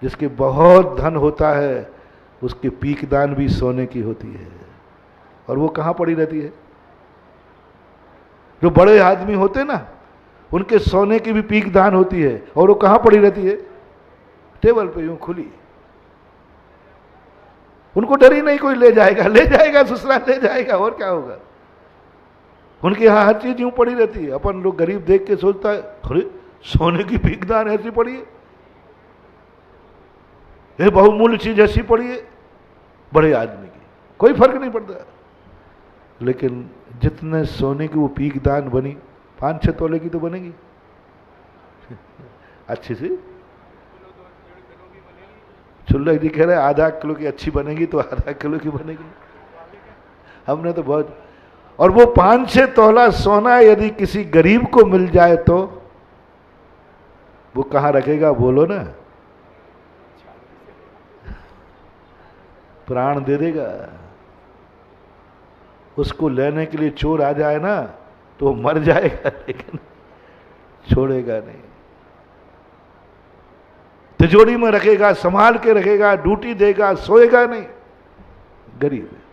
S1: जिसके बहुत धन होता है, उसकी पीक दान भी सोने की होती है, और वो कहाँ पड़ी रहती है। जो बड़े आदमी होते ना, उनके सोने की भी पीक दान होती है, और वो कहाँ पड़ी रहती है? टेबल पे यूं खुली। उनको डर ही नहीं कोई ले जाएगा, ले जाएगा ससुराल ले जाएगा, और क्या होगा। उनके यहाँ हर चीज यूं पड़ी रहती है। अपन लोग गरीब देख के सोचता है अरे सोने की पीक दान ऐसी पड़ी है, ये बहुमूल्य चीज ऐसी पड़ी है बड़े आदमी की, कोई फर्क नहीं पड़ता। लेकिन जितने सोने की वो पीक दान बनी, 5-6 तोले की तो बनेगी अच्छी सी। चुल्लक जी कह रहे आधा किलो की अच्छी बनेगी तो आधा किलो की बनेगी। हमने तो बहुत, और वो 5-6 तोला सोना यदि किसी गरीब को मिल जाए तो वो कहाँ रखेगा बोलो ना? प्राण दे देगा। उसको लेने के लिए चोर आ जाए ना तो मर जाएगा, लेकिन छोड़ेगा नहीं। तिजोरी में रखेगा, संभाल के रखेगा, ड्यूटी देगा, सोएगा नहीं। गरीब है।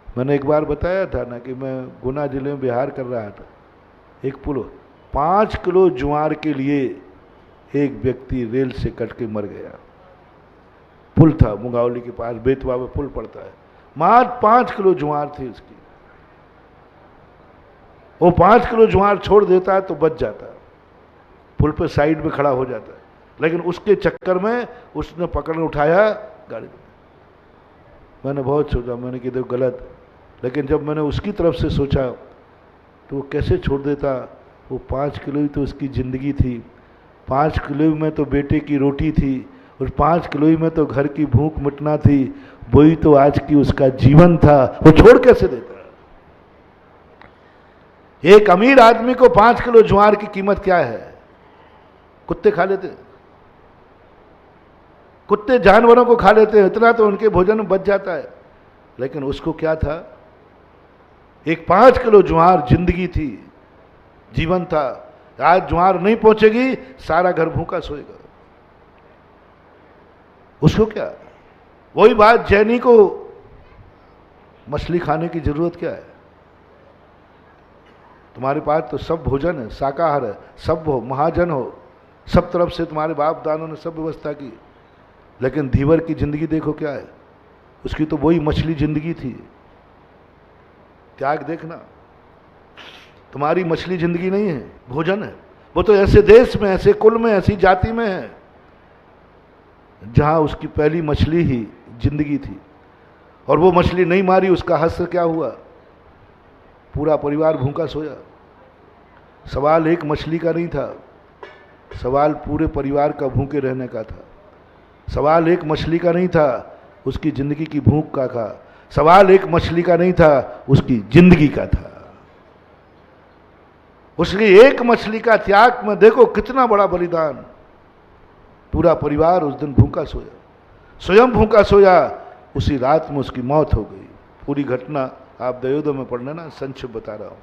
S1: मैंने एक बार बताया था ना कि मैं गुना जिले में बिहार कर रहा था। एक पुल, 5 किलो ज्वार के लिए एक व्यक्ति रेल से कट के मर गया। पुल था मुंगावली के पास, बेतवा में पुल पड़ता है। मात्र 5 किलो ज्वार थी उसकी। वो 5 किलो ज्वार छोड़ देता है तो बच जाता है, पुल पे साइड में खड़ा हो जाता है। लेकिन उसके चक्कर में उसने पकड़ उठाया गाड़ी में। मैंने बहुत सोचा, मैंने कि देखो गलत, लेकिन जब मैंने उसकी तरफ से सोचा तो वो कैसे छोड़ देता। वो 5 किलो ही तो उसकी ज़िंदगी थी, 5 किलो में तो बेटे की रोटी थी, और 5 किलो में तो घर की भूख मिटना थी। वही तो आज की उसका जीवन था, वो छोड़ कैसे देता। एक अमीर आदमी को 5 किलो ज्वार की कीमत क्या है? कुत्ते खा लेते, कुत्ते जानवरों को खा लेते हैं, इतना तो उनके भोजन में बच जाता है। लेकिन उसको क्या था? एक 5 किलो ज्वार जिंदगी थी, जीवन था। आज ज्वार नहीं पहुंचेगी, सारा घर भूखा सोएगा। उसको क्या? वही बात, जैनी को मछली खाने की जरूरत क्या है? तुम्हारे पास तो सब भोजन है, शाकाहार है, सब हो, महाजन हो, सब तरफ से तुम्हारे बाप दानों ने सब व्यवस्था की। लेकिन धीवर की जिंदगी देखो क्या है। उसकी तो वही मछली जिंदगी थी। त्याग देखना, तुम्हारी मछली जिंदगी नहीं है, भोजन है। वो तो ऐसे देश में, ऐसे कुल में, ऐसी जाति में है जहां उसकी पहली मछली ही जिंदगी थी, और वो मछली नहीं मारी, उसका हश्र क्या हुआ? पूरा परिवार भूखा सोया। सवाल एक मछली का नहीं था, सवाल पूरे परिवार का भूखे रहने का था। सवाल एक मछली का नहीं था, उसकी जिंदगी की भूख का था। सवाल एक मछली का नहीं था, उसकी जिंदगी का था। उसकी एक मछली का त्याग में देखो कितना बड़ा बलिदान। पूरा परिवार उस दिन भूखा सोया, स्वयं भूखा सोया। उसी रात में उसकी मौत हो गई। पूरी घटना आप दयोदय में पढ़ना ना, संक्षिप्त बता रहा हूं।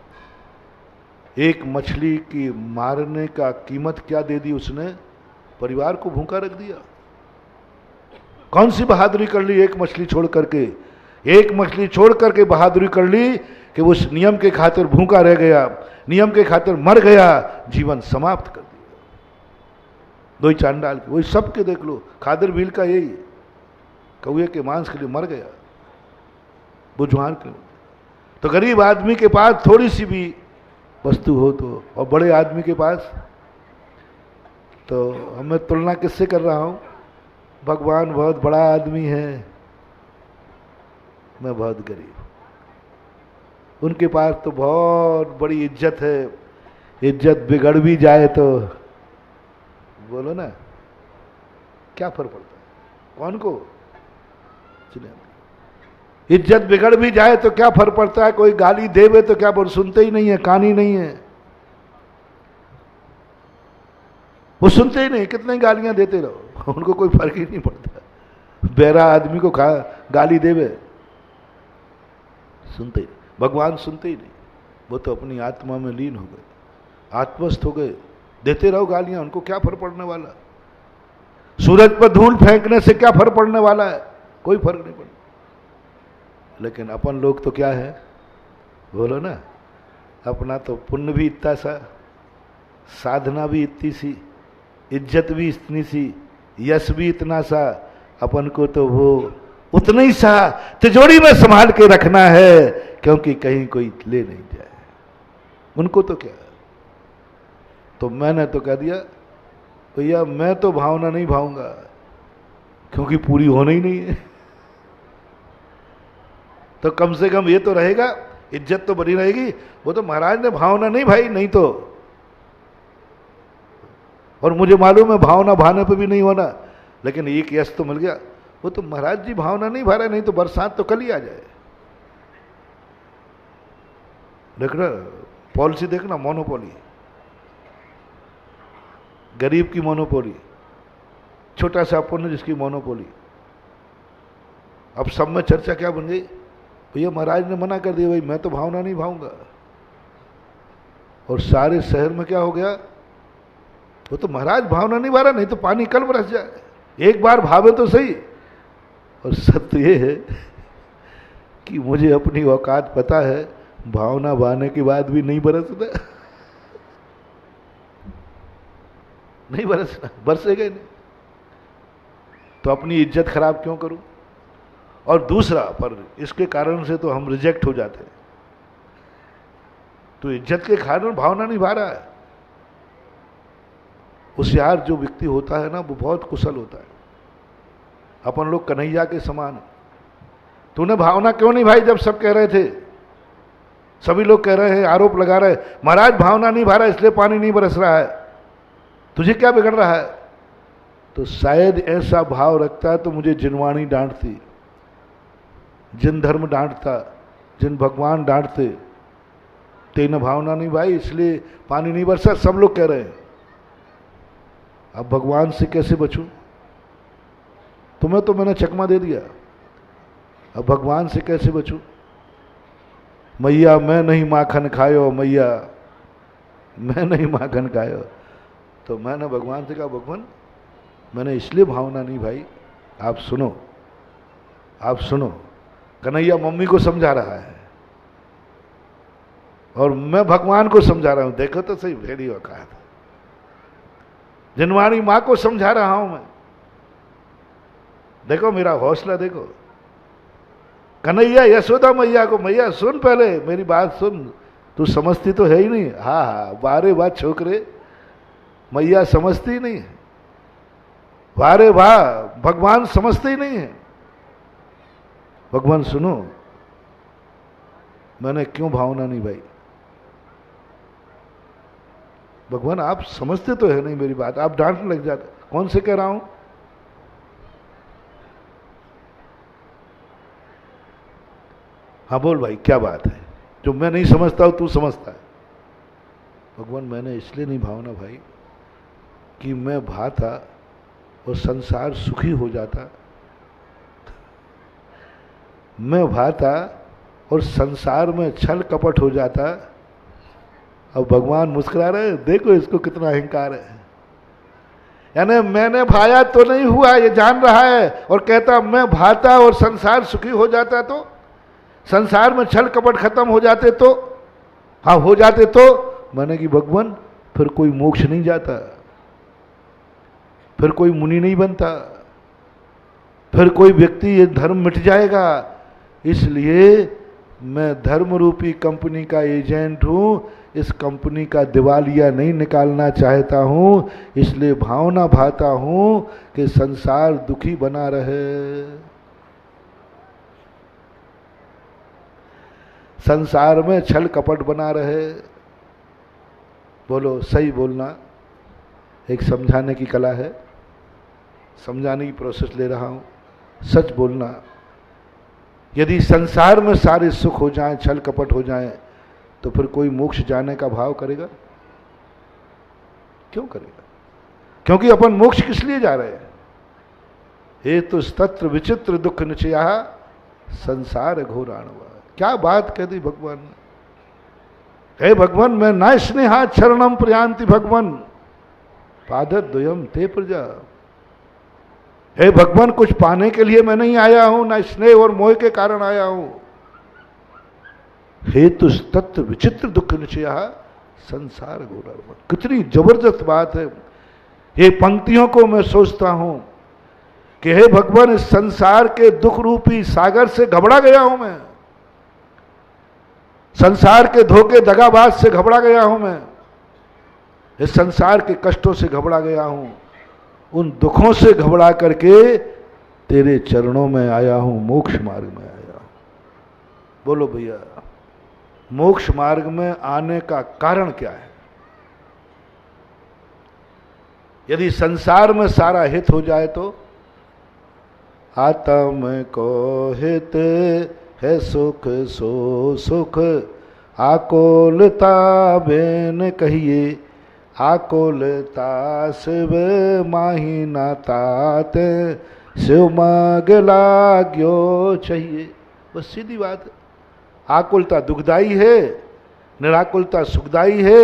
S1: एक मछली की मारने का कीमत क्या दे दी उसने? परिवार को भूखा रख दिया। कौन सी बहादुरी कर ली एक मछली छोड़ करके? एक मछली छोड़ करके बहादुरी कर ली कि उस नियम के खातिर भूखा रह गया, नियम के खातिर मर गया, जीवन समाप्त कर दिया। दो ही चांडाल के, वही सबके देख लो। खादर भील का यही, कौए के मांस के लिए मर गया, बुझवान के। तो गरीब आदमी के पास थोड़ी सी भी वस्तु हो तो, और बड़े आदमी के पास तो, मैं तुलना किससे कर रहा हूं? भगवान बहुत बड़ा आदमी है, मैं बहुत गरीब। उनके पास तो बहुत बड़ी इज्जत है। इज्जत बिगड़ भी जाए तो बोलो ना, क्या फर्क पड़ता है? कौन को? इज्जत बिगड़ भी जाए तो क्या फर्क पड़ता है? कोई गाली देवे तो क्या बोल, सुनते ही नहीं है, कान ही नहीं है, वो सुनते ही नहीं। कितनी गालियां देते रहो, उनको कोई फर्क ही नहीं पड़ता। बेरा आदमी को गाली देवे, सुनते ही। भगवान सुनते ही नहीं, वो तो अपनी आत्मा में लीन हो गए, आत्मस्थ हो गए। देते रहो गालियां, उनको क्या फर्क पड़ने वाला? सूरज पर धूल फेंकने से क्या फर्क पड़ने वाला है? कोई फर्क नहीं पड़ता। लेकिन अपन लोग तो क्या है, बोलो ना, अपना तो पुण्य भी इतना सा, साधना भी इतनी सी, इज्जत भी इतनी सी, यश भी इतना सा। अपन को तो वो उतना ही सा तिजोरी में संभाल के रखना है, क्योंकि कहीं कोई ले नहीं जाए। उनको तो क्या। तो मैंने तो कह दिया, भैया मैं तो भावना नहीं भाऊंगा, क्योंकि पूरी होना ही नहीं है। तो कम से कम ये तो रहेगा, इज्जत तो बनी रहेगी। वो तो महाराज ने भावना नहीं भाई, नहीं तो। और मुझे मालूम है भावना भाने पे भी नहीं होना, लेकिन एक यश तो मिल गया। वो तो महाराज जी भावना नहीं भा रहे, नहीं तो बरसात तो कल ही आ जाए। देखना पॉलिसी, देखना मोनोपोली, गरीब की मोनोपोली, छोटा सा पुण्य जिसकी मोनोपोली। अब सब में चर्चा क्या बन गई? भैया महाराज ने मना कर दिया, भाई मैं तो भावना नहीं भाऊंगा। और सारे शहर में क्या हो गया? वो तो महाराज भावना नहीं भा रहा, नहीं तो पानी कल बरस जाए। एक बार भावे तो सही। और सत्य ये है कि मुझे अपनी औकात पता है, भावना बहाने के बाद भी नहीं बरसना। नहीं बरसना, बरसेगा नहीं। तो अपनी इज्जत खराब क्यों करूं? और दूसरा, पर इसके कारण से तो हम रिजेक्ट हो जाते हैं। तो इज्जत के कारण भावना नहीं भा रहा है। होशियार जो व्यक्ति होता है ना, वो बहुत कुशल होता है। अपन लोग कन्हैया के समान। तूने भावना क्यों नहीं भाई? जब सब कह रहे थे, सभी लोग कह रहे हैं, आरोप लगा रहे, महाराज भावना नहीं भा रहा इसलिए पानी नहीं बरस रहा है, तुझे क्या बिगड़ रहा है? तो शायद ऐसा भाव रखता तो मुझे जिनवाणी डांटती, जिन धर्म डांटता, जिन भगवान डांटते। तेने भावना नहीं भाई इसलिए पानी नहीं बरसा, सब लोग कह रहे हैं। अब भगवान से कैसे बचूं? तुम्हें तो मैंने चकमा दे दिया, अब भगवान से कैसे बचूं? मैया मैं नहीं माखन खायो, मैया मैं नहीं माखन खायो। तो मैंने भगवान से कहा, भगवान मैंने इसलिए भावना नहीं भाई, आप सुनो, आप सुनो। कन्हैया मम्मी को समझा रहा है और मैं भगवान को समझा रहा हूं। देखो तो सही भेड़ी औकात। जिनवाणी मां को समझा रहा हूं मैं, देखो मेरा हौसला देखो। कन्हैया यशोदा मैया को, मैया सुन पहले मेरी बात सुन, तू समझती तो है ही नहीं। हाँ हाँ, बारे बात छोकरे, मैया समझती नहीं है। वारे वाह, भगवान समझते ही नहीं है। भगवान सुनो, मैंने क्यों भावना नहीं भाई? भगवान आप समझते तो है नहीं मेरी बात, आप डांटने लग जाते। कौन से कह रहा हूं? हाँ बोल भाई, क्या बात है जो मैं नहीं समझता हूं तू समझता है? भगवान मैंने इसलिए नहीं भावना भाई कि मैं भाता और संसार सुखी हो जाता, मैं भाता और संसार में छल कपट हो जाता। अब भगवान मुस्कुरा रहे, देखो इसको कितना अहंकार है। यानी मैंने भाया तो नहीं हुआ ये जान रहा है, और कहता मैं भाता और संसार सुखी हो जाता, तो संसार में छल कपट खत्म हो जाते तो, हाँ हो जाते तो। मैंने कि भगवान फिर कोई मोक्ष नहीं जाता, फिर कोई मुनि नहीं बनता, फिर कोई व्यक्ति ये धर्म मिट जाएगा। इसलिए मैं धर्म रूपी कंपनी का एजेंट हूं, इस कंपनी का दिवालिया नहीं निकालना चाहता हूं। इसलिए भावना भाता हूं कि संसार दुखी बना रहे, संसार में छल कपट बना रहे। बोलो सही बोलना एक समझाने की कला है, समझाने की प्रोसेस ले रहा हूं। सच बोलना। यदि संसार में सारे सुख हो जाएं, छल कपट हो जाएं, तो फिर कोई मोक्ष जाने का भाव करेगा? क्यों करेगा? क्योंकि अपन मोक्ष किस लिए जा रहे हैं? हेतु तत्र विचित्र दुख निचया संसार घोराणवा। क्या बात कह दी भगवान ने। हे भगवान मैं ना स्नेहा शरणम प्रयांति भगवान पादद्वयम ते प्रजा। हे भगवान कुछ पाने के लिए मैं नहीं आया हूं, ना स्नेह और मोह के कारण आया हूं। हेतु तत्व विचित्र दुख निचया संसार घोराणवा। कितनी जबरदस्त बात है। ये पंक्तियों को मैं सोचता हूं कि हे भगवान इस संसार के दुख रूपी सागर से घबरा गया हूं मैं, संसार के धोखे दगाबाज से घबरा गया हूं मैं, इस संसार के कष्टों से घबरा गया हूं, उन दुखों से घबरा करके तेरे चरणों में आया हूं, मोक्ष मार्ग में आया हूं। बोलो भैया मोक्ष मार्ग में आने का कारण क्या है? यदि संसार में सारा हित हो जाए तो आत्म को हित है सुख सो सुख, आकोलता बेन कहिए आकोलता शिव माही ना तात, शिव मगला ग्यो चाहिए। बस सीधी बात है। आकुलता दुखदाई है, निराकुलता सुखदाई है।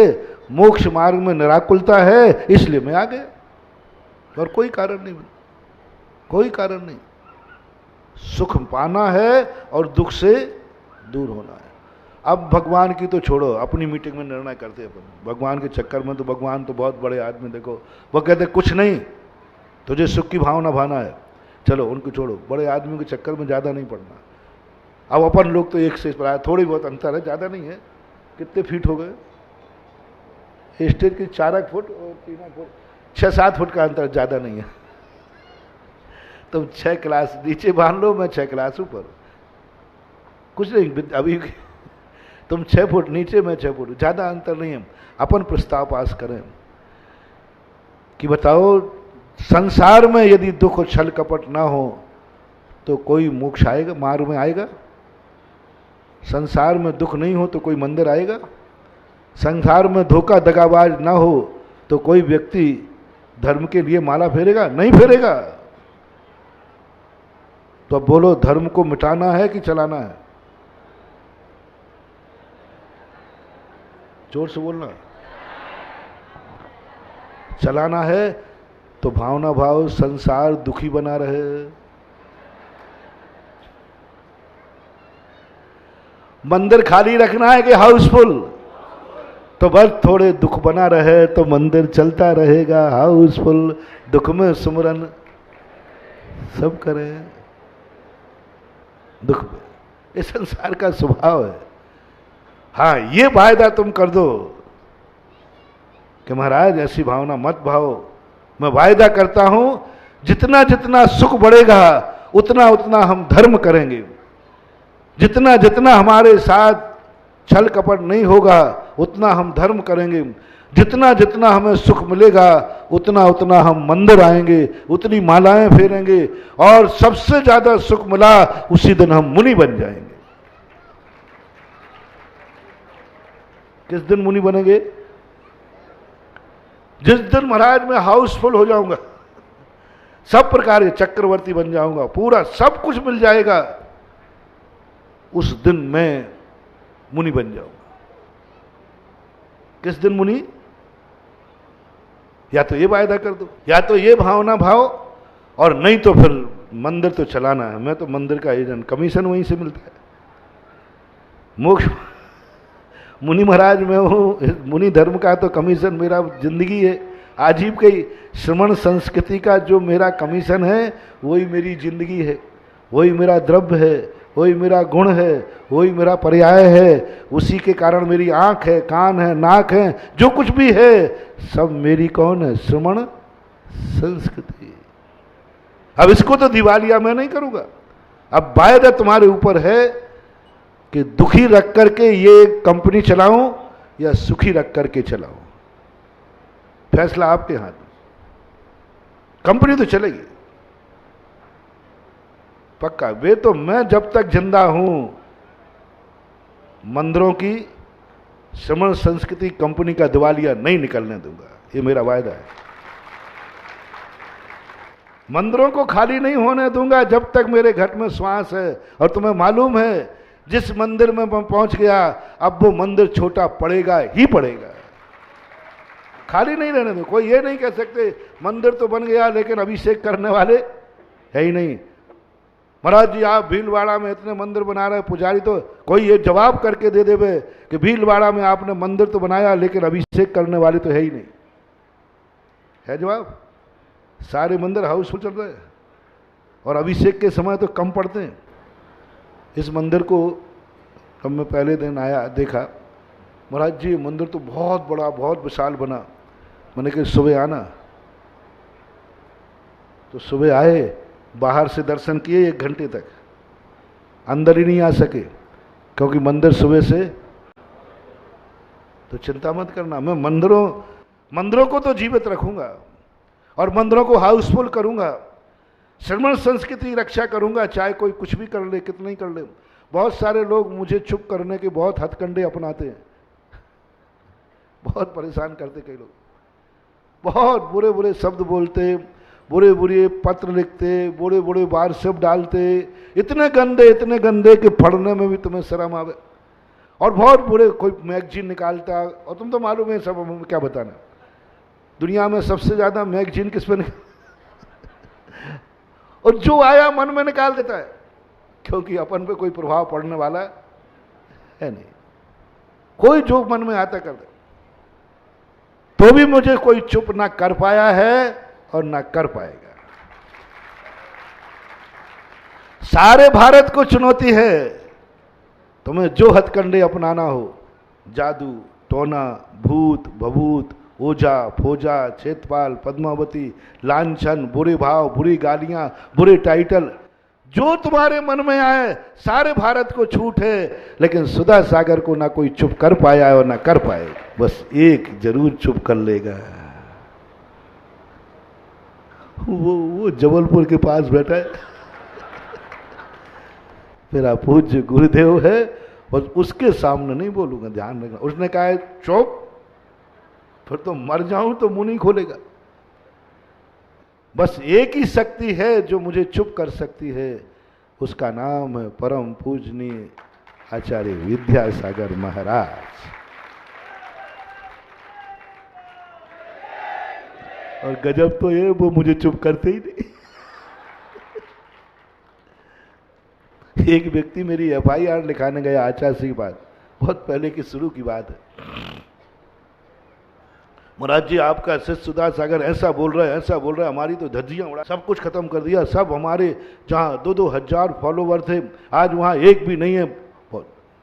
S1: मोक्ष मार्ग में निराकुलता है, इसलिए मैं आ गया, और कोई कारण नहीं, कोई कारण नहीं। सुख पाना है और दुख से दूर होना है। अब भगवान की तो छोड़ो, अपनी मीटिंग में निर्णय करते हैं भगवान के चक्कर में। तो भगवान तो बहुत बड़े आदमी, देखो वो कहते कुछ नहीं, तुझे सुख की भावना भाना है, चलो उनको छोड़ो। बड़े आदमियों के चक्कर में ज़्यादा नहीं पड़ना। अब अपन लोग तो एक से प्राय थोड़ी बहुत अंतर है, ज़्यादा नहीं है। कितने फीट हो गए? स्टेज के 4 फुट और 3 फुट, 6-7 फुट का अंतर, ज़्यादा नहीं है। तुम 6 क्लास नीचे बांध लो, मैं 6 क्लास ऊपर, कुछ नहीं। अभी तुम 6 फुट नीचे, मैं 6 फुट, ज़्यादा अंतर नहीं है। अपन प्रस्ताव पास करें कि बताओ संसार में यदि दुख और छल कपट ना हो तो कोई मोक्ष आएगा, मार्ग में आएगा? संसार में दुख नहीं हो तो कोई मंदिर आएगा? संसार में धोखा दगाबाज ना हो तो कोई व्यक्ति धर्म के लिए माला फेरेगा? नहीं फेरेगा। तो अब बोलो धर्म को मिटाना है कि चलाना है? जोर से बोलना। चलाना है तो भावना भाव संसार दुखी बना रहे, मंदिर खाली रखना है कि हाउसफुल? तो बस थोड़े दुख बना रहे तो मंदिर चलता रहेगा हाउसफुल। दुख में सुमरन सब करें, दुख में, ये संसार का स्वभाव है। हाँ ये वायदा तुम कर दो कि महाराज ऐसी भावना मत भाओ, मैं वायदा करता हूं जितना जितना सुख बढ़ेगा उतना उतना हम धर्म करेंगे, जितना जितना हमारे साथ छल कपट नहीं होगा, उतना हम धर्म करेंगे। जितना जितना हमें सुख मिलेगा उतना उतना हम मंदिर आएंगे, उतनी मालाएं फेरेंगे, और सबसे ज्यादा सुख मिला उसी दिन हम मुनि बन जाएंगे। किस दिन मुनि बनेंगे? जिस दिन महाराज मैं हाउसफुल हो जाऊंगा, सब प्रकार के चक्रवर्ती बन जाऊंगा, पूरा सब कुछ मिल जाएगा, उस दिन मैं मुनि बन जाऊंगा। किस दिन मुनि? या तो ये वायदा कर दो, या तो ये भावना भाव, और नहीं तो फिर मंदिर तो चलाना है। मैं तो मंदिर का एजेंट, कमीशन वहीं से मिलता है। मोक्ष मुनि महाराज मैं हूं, मुनि धर्म का तो कमीशन मेरा जिंदगी है। आजीव के श्रमण संस्कृति का जो मेरा कमीशन है वही मेरी जिंदगी है, वही मेरा द्रव्य है, वही मेरा गुण है, वही मेरा पर्याय है। उसी के कारण मेरी आंख है, कान है, नाक है, जो कुछ भी है सब मेरी कौन है? श्रमण संस्कृति। अब इसको तो दिवालिया मैं नहीं करूंगा। अब वायदा तुम्हारे ऊपर है कि दुखी रख करके ये कंपनी चलाऊं या सुखी रख करके चलाऊं, फैसला आपके हाथ में। कंपनी तो चलेगी पक्का। वे तो मैं जब तक जिंदा हूं मंदिरों की श्रमण संस्कृति कंपनी का दिवालिया नहीं निकलने दूंगा, ये मेरा वायदा है। मंदिरों को खाली नहीं होने दूंगा जब तक मेरे घट में श्वास है। और तुम्हें मालूम है जिस मंदिर में मैं पहुंच गया अब वो मंदिर छोटा पड़ेगा ही पड़ेगा, खाली नहीं रहने दो। कोई ये नहीं कह सकते मंदिर तो बन गया लेकिन अभिषेक करने वाले है ही नहीं। महाराज जी आप भीलवाड़ा में इतने मंदिर बना रहे, पुजारी तो कोई ये जवाब करके दे देवे कि भीलवाड़ा में आपने मंदिर तो बनाया लेकिन अभिषेक करने वाले तो है ही नहीं। है जवाब? सारे मंदिर हाउसफुल चल रहे हैं और अभिषेक के समय तो कम पड़ते हैं। इस मंदिर को जब मैं पहले दिन आया देखा, महाराज जी मंदिर तो बहुत बड़ा बहुत विशाल बना। मैंने कहा सुबह आना, तो सुबह आए, बाहर से दर्शन किए 1 घंटे तक, अंदर ही नहीं आ सके क्योंकि मंदिर सुबह से। तो चिंता मत करना, मैं मंदिरों को तो जीवित रखूंगा और मंदिरों को हाउसफुल करूंगा, श्रमण संस्कृति की रक्षा करूंगा, चाहे कोई कुछ भी कर ले, कितना ही कर ले। बहुत सारे लोग मुझे चुप करने के बहुत हथकंडे अपनाते हैं, बहुत परेशान करते कई लोग, बहुत बुरे बुरे शब्द बोलते, बुरे बुरे पत्र लिखते, बुरे बुरे व्हाट्सएप डालते, इतने गंदे कि पढ़ने में भी तुम्हें शर्म आवे। और बहुत बुरे कोई मैगजीन निकालता, और तुम तो मालूम है सब, हमें क्या बताना, दुनिया में सबसे ज्यादा मैगजीन किस पे और जो आया मन में निकाल देता है, क्योंकि अपन पे कोई प्रभाव पड़ने वाला है नहीं। कोई जो मन में आता कर दे, तो भी मुझे कोई चुप ना कर पाया है और ना कर पाएगा। सारे भारत को चुनौती है, तुम्हें जो हथकंडे अपनाना हो, जादू टोना, भूत भभूत, ओझा फोजा, छेदपाल, पद्मावती, लांछन, बुरे भाव, बुरी गालियां, बुरे टाइटल, जो तुम्हारे मन में आए, सारे भारत को छूट है। लेकिन सुधा सागर को ना कोई चुप कर पाया है और ना कर पाए। बस एक जरूर चुप कर लेगा, वो जबलपुर के पास बैठा है, मेरा पूज्य गुरुदेव है, और उसके सामने नहीं बोलूंगा, ध्यान रखना। उसने कहा है चुप, फिर तो मर जाऊं तो मुंह नहीं खोलेगा। बस एक ही शक्ति है जो मुझे चुप कर सकती है, उसका नाम है परम पूजनीय आचार्य विद्यासागर महाराज। और गजब तो ये, वो मुझे चुप करते ही नहीं। एक व्यक्ति मेरी FIR लिखाने गया आचार्य की बात, बहुत पहले की शुरू की बात है। महाराज जी आपका शिष्य सुधा सागर ऐसा बोल रहा है, ऐसा बोल रहा है, हमारी तो धज्जियां उड़ा, सब कुछ खत्म कर दिया। सब हमारे जहाँ 2-2 हजार फॉलोवर थे, आज वहाँ एक भी नहीं है।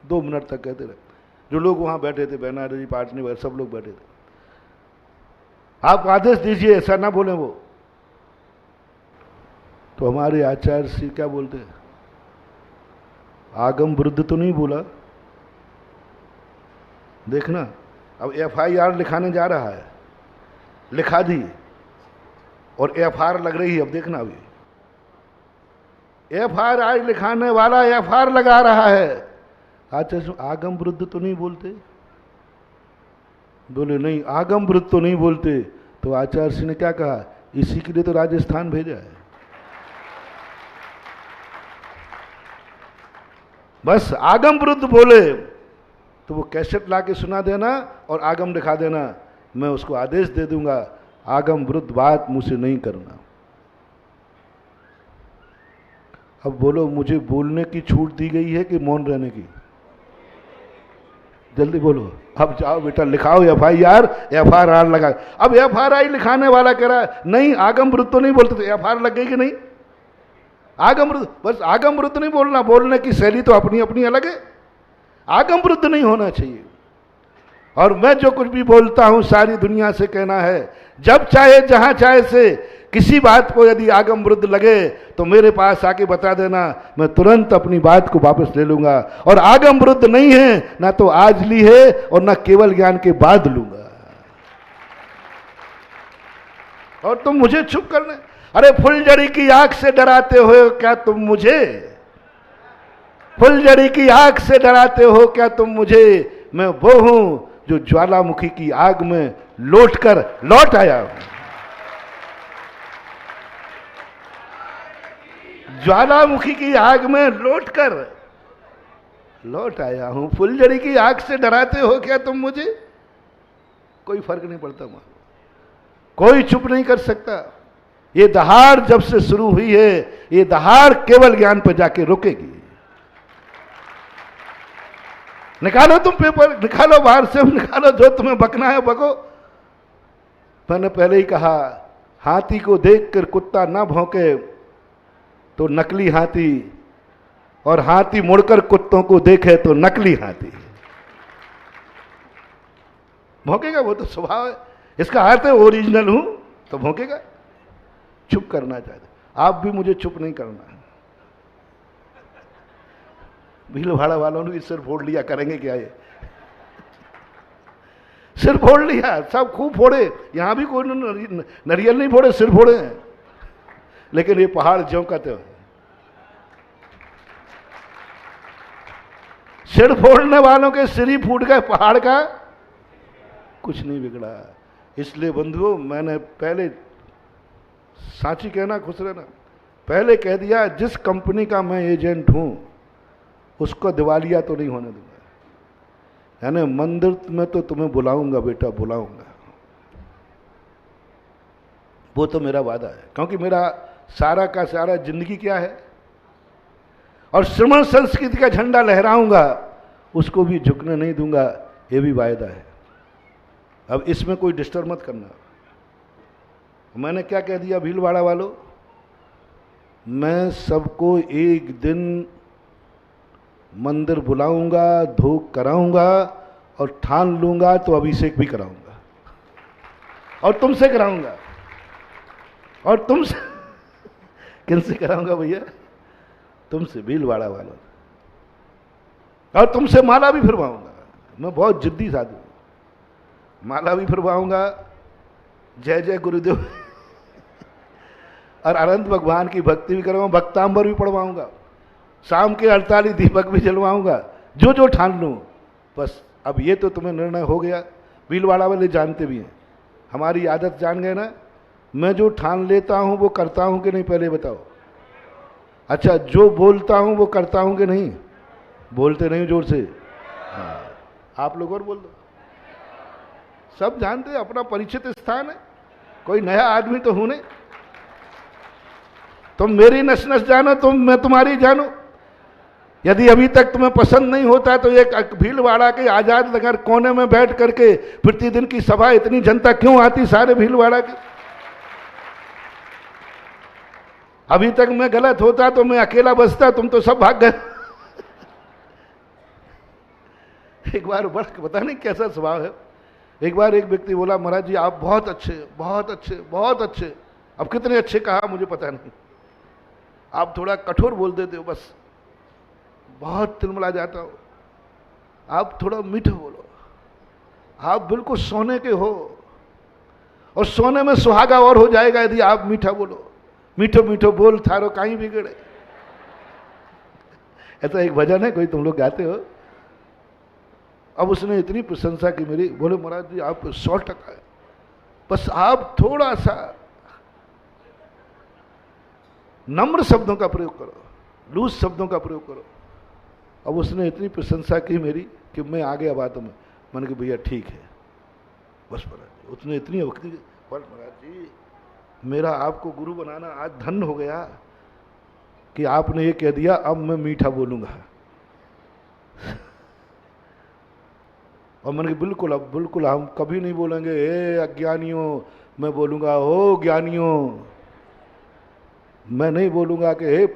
S1: 2 मिनट तक कहते रहे, जो लोग वहाँ बैठे थे, बैनर्जी पाटनी वगैरह सब लोग बैठे थे। आप आदेश दीजिए ऐसा ना बोले वो। तो हमारे आचार्य श्री क्या बोलते हैं, आगम वृद्ध तो नहीं बोला, देखना, अब FIR लिखाने जा रहा है, लिखा दी और FR लग रही है। अब देखना, अभी FRI लिखाने वाला FR लगा रहा है। अच्छा, आगम वृद्ध तो नहीं बोलते? बोले नहीं, आगम वृद्ध तो नहीं बोलते। तो आचार्य सिंह ने क्या कहा, इसी के लिए तो राजस्थान भेजा है। बस आगम वृद्ध बोले तो वो कैसेट ला के सुना देना और आगम दिखा देना, मैं उसको आदेश दे दूंगा, आगम वृद्ध बात मुझसे नहीं करना। अब बोलो, मुझे बोलने की छूट दी गई है कि मौन रहने की? जल्दी बोलो। अब जाओ बेटा, लिखाओ FIR, FRR लगा। अब FRI लिखाने वाला कह रहा है नहीं, आगम वृद्ध तो नहीं बोलते। तो FR लग गई कि नहीं? आगम वृद्ध, बस आगम वृद्ध नहीं बोलना, बोलने की शैली तो अपनी अपनी अलग है। आगम वृद्ध नहीं होना चाहिए। और मैं जो कुछ भी बोलता हूं सारी दुनिया से कहना है, जब चाहे जहां चाहे से किसी बात को यदि आगम वृद्ध लगे तो मेरे पास आके बता देना, मैं तुरंत अपनी बात को वापस ले लूंगा। और आगम वृद्ध नहीं है, ना तो आज ली है और ना केवल ज्ञान के बाद लूंगा। और तुम मुझे चुप करने, अरे फुलझड़ी की आंख से डराते हो क्या तुम मुझे? फुलझड़ी की आंख से डराते हो क्या तुम मुझे? मैं वो हूं जो ज्वालामुखी की आग में लौट आया हूं। ज्वालामुखी की आग में लौट आया हूं। फुलझड़ी की आग से डराते हो क्या तुम मुझे? कोई फर्क नहीं पड़ता, वहां कोई चुप नहीं कर सकता। ये दहाड़ जब से शुरू हुई है, ये दहाड़ केवल ज्ञान पर जाके रुकेगी। निकालो तुम पेपर, निकालो बाहर से, निकालो जो तुम्हें बकना है बको। मैंने पहले ही कहा, हाथी को देखकर कुत्ता ना भौंके तो नकली हाथी, और हाथी मुड़कर कुत्तों को देखे तो नकली हाथी। भौंकेगा, वो तो स्वभाव है। इसका अर्थ है ओरिजिनल हूं तो भौंकेगा। चुप करना चाहते, आप भी मुझे चुप नहीं करना। भीलवाड़ा वालों ने भी सिर फोड़ लिया, करेंगे क्या ये? सिर फोड़ लिया, सब खूब फोड़े। यहां भी कोई नरियल नहीं फोड़े, सिर फोड़े हैं। लेकिन ये पहाड़ ज्यों का त्यों। सिर फोड़ने वालों के सिर ही फूट गए, पहाड़ का कुछ नहीं बिगड़ा। इसलिए बंधुओं, मैंने पहले साची कहना, खुश रहना, पहले कह दिया, जिस कंपनी का मैं एजेंट हूं उसको दिवालिया तो नहीं होने दूंगा। यानी मंदिर में तो तुम्हें बुलाऊंगा बेटा, बुलाऊंगा। वो तो मेरा वादा है, क्योंकि मेरा सारा का सारा जिंदगी क्या है, और श्रमण संस्कृति का झंडा लहराऊंगा, उसको भी झुकने नहीं दूंगा, ये भी वायदा है। अब इसमें कोई डिस्टर्ब मत करना। मैंने क्या कह दिया भीलवाड़ा वालों, मैं सबको एक दिन मंदिर बुलाऊंगा, धूप कराऊंगा, और ठान लूंगा तो अभिषेक भी कराऊंगा, और तुमसे कराऊंगा। और तुमसे किनसे कराऊंगा भैया? तुमसे, भीलवाड़ा वालों। और तुमसे माला भी फिरवाऊंगा। मैं बहुत जिद्दी साधु हूं, माला भी फिरवाऊंगा, जय जय गुरुदेव और अनंत भगवान की भक्ति भी करवाऊंगा, भक्तांबर भी पढ़वाऊंगा, शाम के 48 दीपक भी जलवाऊंगा, जो जो ठान लूं। बस अब ये तो तुम्हें निर्णय हो गया। भीलवाड़ा वाले जानते भी हैं, हमारी आदत जान गए ना, मैं जो ठान लेता हूं वो करता हूं कि नहीं, पहले बताओ। अच्छा, जो बोलता हूं वो करता हूं कि नहीं? बोलते नहीं जोर से? हाँ, आप लोग और बोल दो। सब जानते हैं, अपना परिचित स्थान है, कोई नया आदमी तो हूं नहीं। तुम मेरी नस नस जानो, तुम मैं तुम्हारी जानू। यदि अभी तक तुम्हें पसंद नहीं होता तो एक भीलवाड़ा के आजाद नगर कोने में बैठ करके प्रतिदिन की सभा, इतनी जनता क्यों आती सारे भीलवाड़ा की? अभी तक मैं गलत होता तो मैं अकेला बसता, तुम तो सब भाग गए। एक बार पता नहीं कैसा स्वभाव है, एक बार एक व्यक्ति बोला, महाराज जी आप बहुत अच्छे, बहुत अच्छे, बहुत अच्छे। अब कितने अच्छे कहा मुझे पता नहीं, आप थोड़ा कठोर बोल देते हो, बस बहुत तिलमिला जाता हो, आप थोड़ा मीठे बोलो। आप बिल्कुल सोने के हो, और सोने में सुहागा और हो जाएगा यदि आप मीठा बोलो। मीठो मीठो बोल थारो काई बिगड़े, ऐसा एक भजन है, कोई तुम लोग गाते हो। अब उसने इतनी प्रशंसा की मेरी, बोले महाराज जी आप 100% है, बस आप थोड़ा सा नम्र शब्दों का प्रयोग करो, लूज शब्दों का प्रयोग करो। अब उसने इतनी प्रशंसा की मेरी कि मैं आ गया बातों में। मैंने कहा भैया ठीक है, बस महाराज जी। उसने इतनी भक्ति, बस महाराज जी मेरा आपको गुरु बनाना आज धन्य हो गया कि आपने ये कह दिया अब मैं मीठा बोलूंगा। और मैंने कहा बिल्कुल, अब बिल्कुल हम कभी नहीं बोलेंगे हे अज्ञानियों, मैं बोलूंगा हो ज्ञानियों। मैं नहीं बोलूंगा कि हे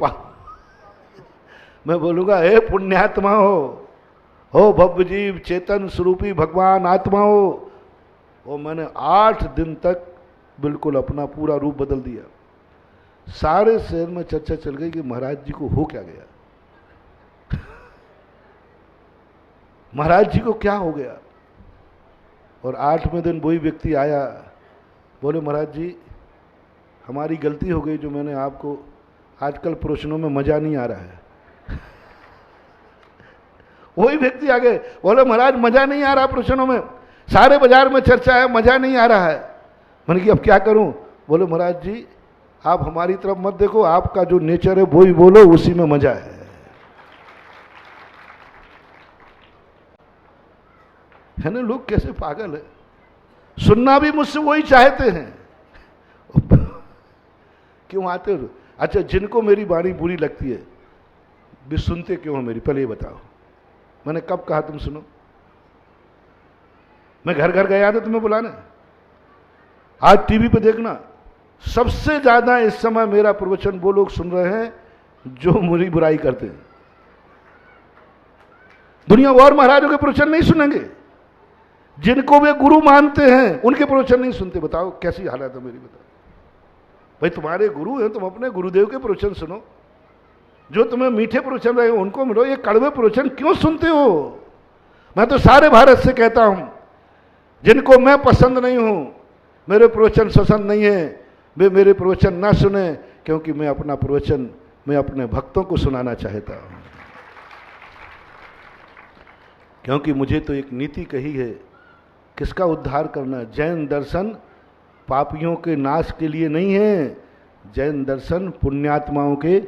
S1: मैं बोलूंगा हे पुण्यात्मा हो भव्य जीव चेतन स्वरूपी भगवान आत्मा हो। और मैंने 8 दिन तक बिल्कुल अपना पूरा रूप बदल दिया। सारे शहर में चर्चा चल गई कि महाराज जी को हो क्या गया, महाराज जी को क्या हो गया। और 8वें दिन वही व्यक्ति आया, बोले महाराज जी हमारी गलती हो गई जो मैंने आपको, आजकल प्रवचनों में मजा नहीं आ रहा है। वही व्यक्ति आ गए, बोले महाराज मजा नहीं आ रहा प्रवचनों में, सारे बाजार में चर्चा है, मजा नहीं आ रहा है। मैंने कहा अब क्या करूं। बोले महाराज जी आप हमारी तरफ मत देखो, आपका जो नेचर है वो ही बोलो, उसी में मजा है ना। लोग कैसे पागल है, सुनना भी मुझसे वही चाहते हैं। क्यों आते हो? अच्छा जिनको मेरी वाणी बुरी लगती है वे सुनते क्यों हो मेरी, पहले ये बताओ। मैंने कब कहा तुम सुनो? मैं घर घर गया था तुम्हें बुलाने? आज टीवी पे देखना, सबसे ज्यादा इस समय मेरा प्रवचन वो लोग सुन रहे हैं जो मेरी बुराई करते हैं। दुनिया और महाराजों के प्रवचन नहीं सुनेंगे, जिनको वे गुरु मानते हैं उनके प्रवचन नहीं सुनते। बताओ कैसी हालत है मेरी, बताओ भाई तुम्हारे गुरु हैं, तुम अपने गुरुदेव के प्रवचन सुनो, जो तुम्हें मीठे प्रवचन रहे उनको मिलो, ये कड़वे प्रवचन क्यों सुनते हो? मैं तो सारे भारत से कहता हूं जिनको मैं पसंद नहीं हूं, मेरे प्रवचन पसंद नहीं है, वे मेरे प्रवचन ना सुने, क्योंकि मैं अपना प्रवचन मैं अपने भक्तों को सुनाना चाहता हूं। क्योंकि मुझे तो एक नीति कही है, किसका उद्धार करना? जैन दर्शन पापियों के नाश के लिए नहीं है, जैन दर्शन पुण्यात्माओं के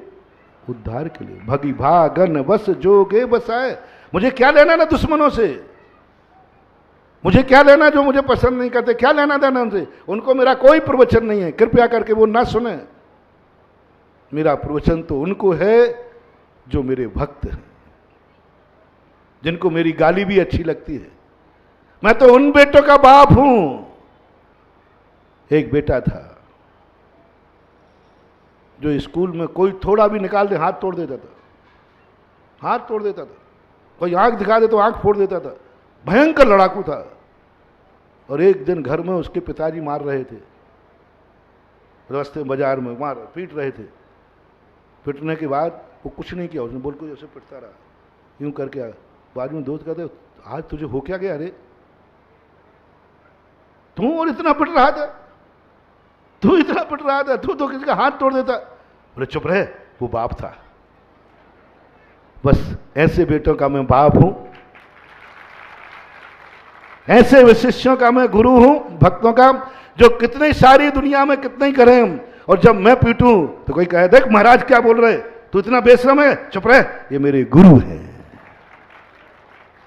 S1: उद्धार के लिए। भगी भागन बस जोगे बसाए। मुझे क्या लेना ना दुश्मनों से, मुझे क्या लेना जो मुझे पसंद नहीं करते, क्या लेना देना उनसे? उनको मेरा कोई प्रवचन नहीं है, कृपया करके वो ना सुने। मेरा प्रवचन तो उनको है जो मेरे भक्त हैं, जिनको मेरी गाली भी अच्छी लगती है। मैं तो उन बेटों का बाप हूं। एक बेटा था जो स्कूल में कोई थोड़ा भी निकाल दे हाथ तोड़ देता था, हाथ तोड़ देता था। कोई आंख दिखा दे तो आंख फोड़ देता था, भयंकर लड़ाकू था। और एक दिन घर में उसके पिताजी मार रहे थे, रास्ते बाजार में मार पीट रहे थे। पिटने के बाद वो कुछ नहीं किया, उसने बोल को जैसे पिटता रहा, यूं करके आया। बाजू में दोस्त कहते आज तुझे हो क्या गया? अरे तू और इतना पिट रहा था, तू इतना पिट रहा था, तू तो किसी का हाथ तोड़ देता। बोले चुप रहे, वो बाप था। बस ऐसे बेटों का मैं बाप हूं, ऐसे शिष्यों का मैं गुरु हूं, भक्तों का, जो कितनी सारी दुनिया में कितने ही करें, और जब मैं पीटूं तो कोई कहे देख महाराज क्या बोल रहे, तू इतना बेशरम है, चुप रहे, ये मेरे गुरु हैं।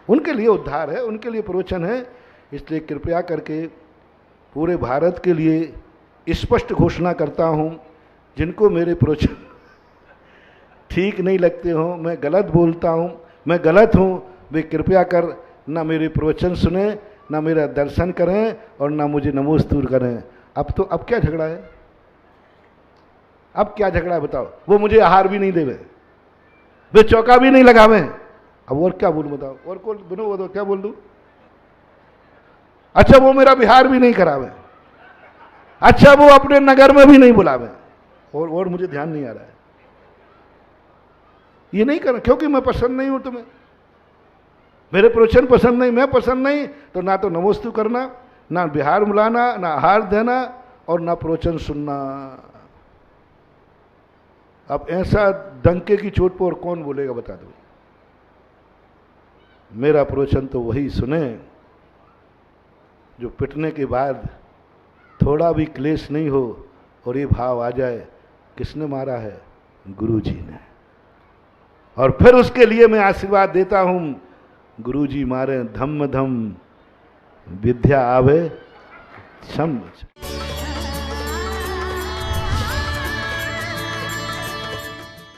S1: उनके लिए उद्धार है, उनके लिए प्रवचन है। इसलिए कृपया करके पूरे भारत के लिए स्पष्ट घोषणा करता हूं, जिनको मेरे प्रवचन ठीक नहीं लगते हो, मैं गलत बोलता हूं, मैं गलत हूं, वे कृपया कर ना मेरे प्रवचन सुने, ना मेरा दर्शन करें, और ना मुझे नमोस्तुर करें। अब क्या झगड़ा है? अब क्या झगड़ा है बताओ? वो मुझे आहार भी नहीं देवे, वे चौका भी नहीं लगावे। अब और क्या बोलूं बताओ? और कौन बनो बताओ, क्या बोल दूं? अच्छा वो मेरा बिहार भी नहीं करावे, अच्छा वो अपने नगर में भी नहीं बुलावे, और मुझे ध्यान नहीं आ रहा है। ये नहीं करना क्योंकि मैं पसंद नहीं हूं तुम्हें। मेरे प्रवचन पसंद नहीं, मैं पसंद नहीं, तो ना तो नमोस्तु करना, ना बिहार बुलाना, ना आहार देना और ना प्रवचन सुनना। अब ऐसा डंके की चोट पर और कौन बोलेगा बता दो। मेरा प्रवचन तो वही सुने जो पिटने के बाद थोड़ा भी क्लेश नहीं हो और ये भाव आ जाए, किसने मारा है? गुरु जी ने। और फिर उसके लिए मैं आशीर्वाद देता हूं, गुरु जी मारे धम्म धम, विद्या आवे छम।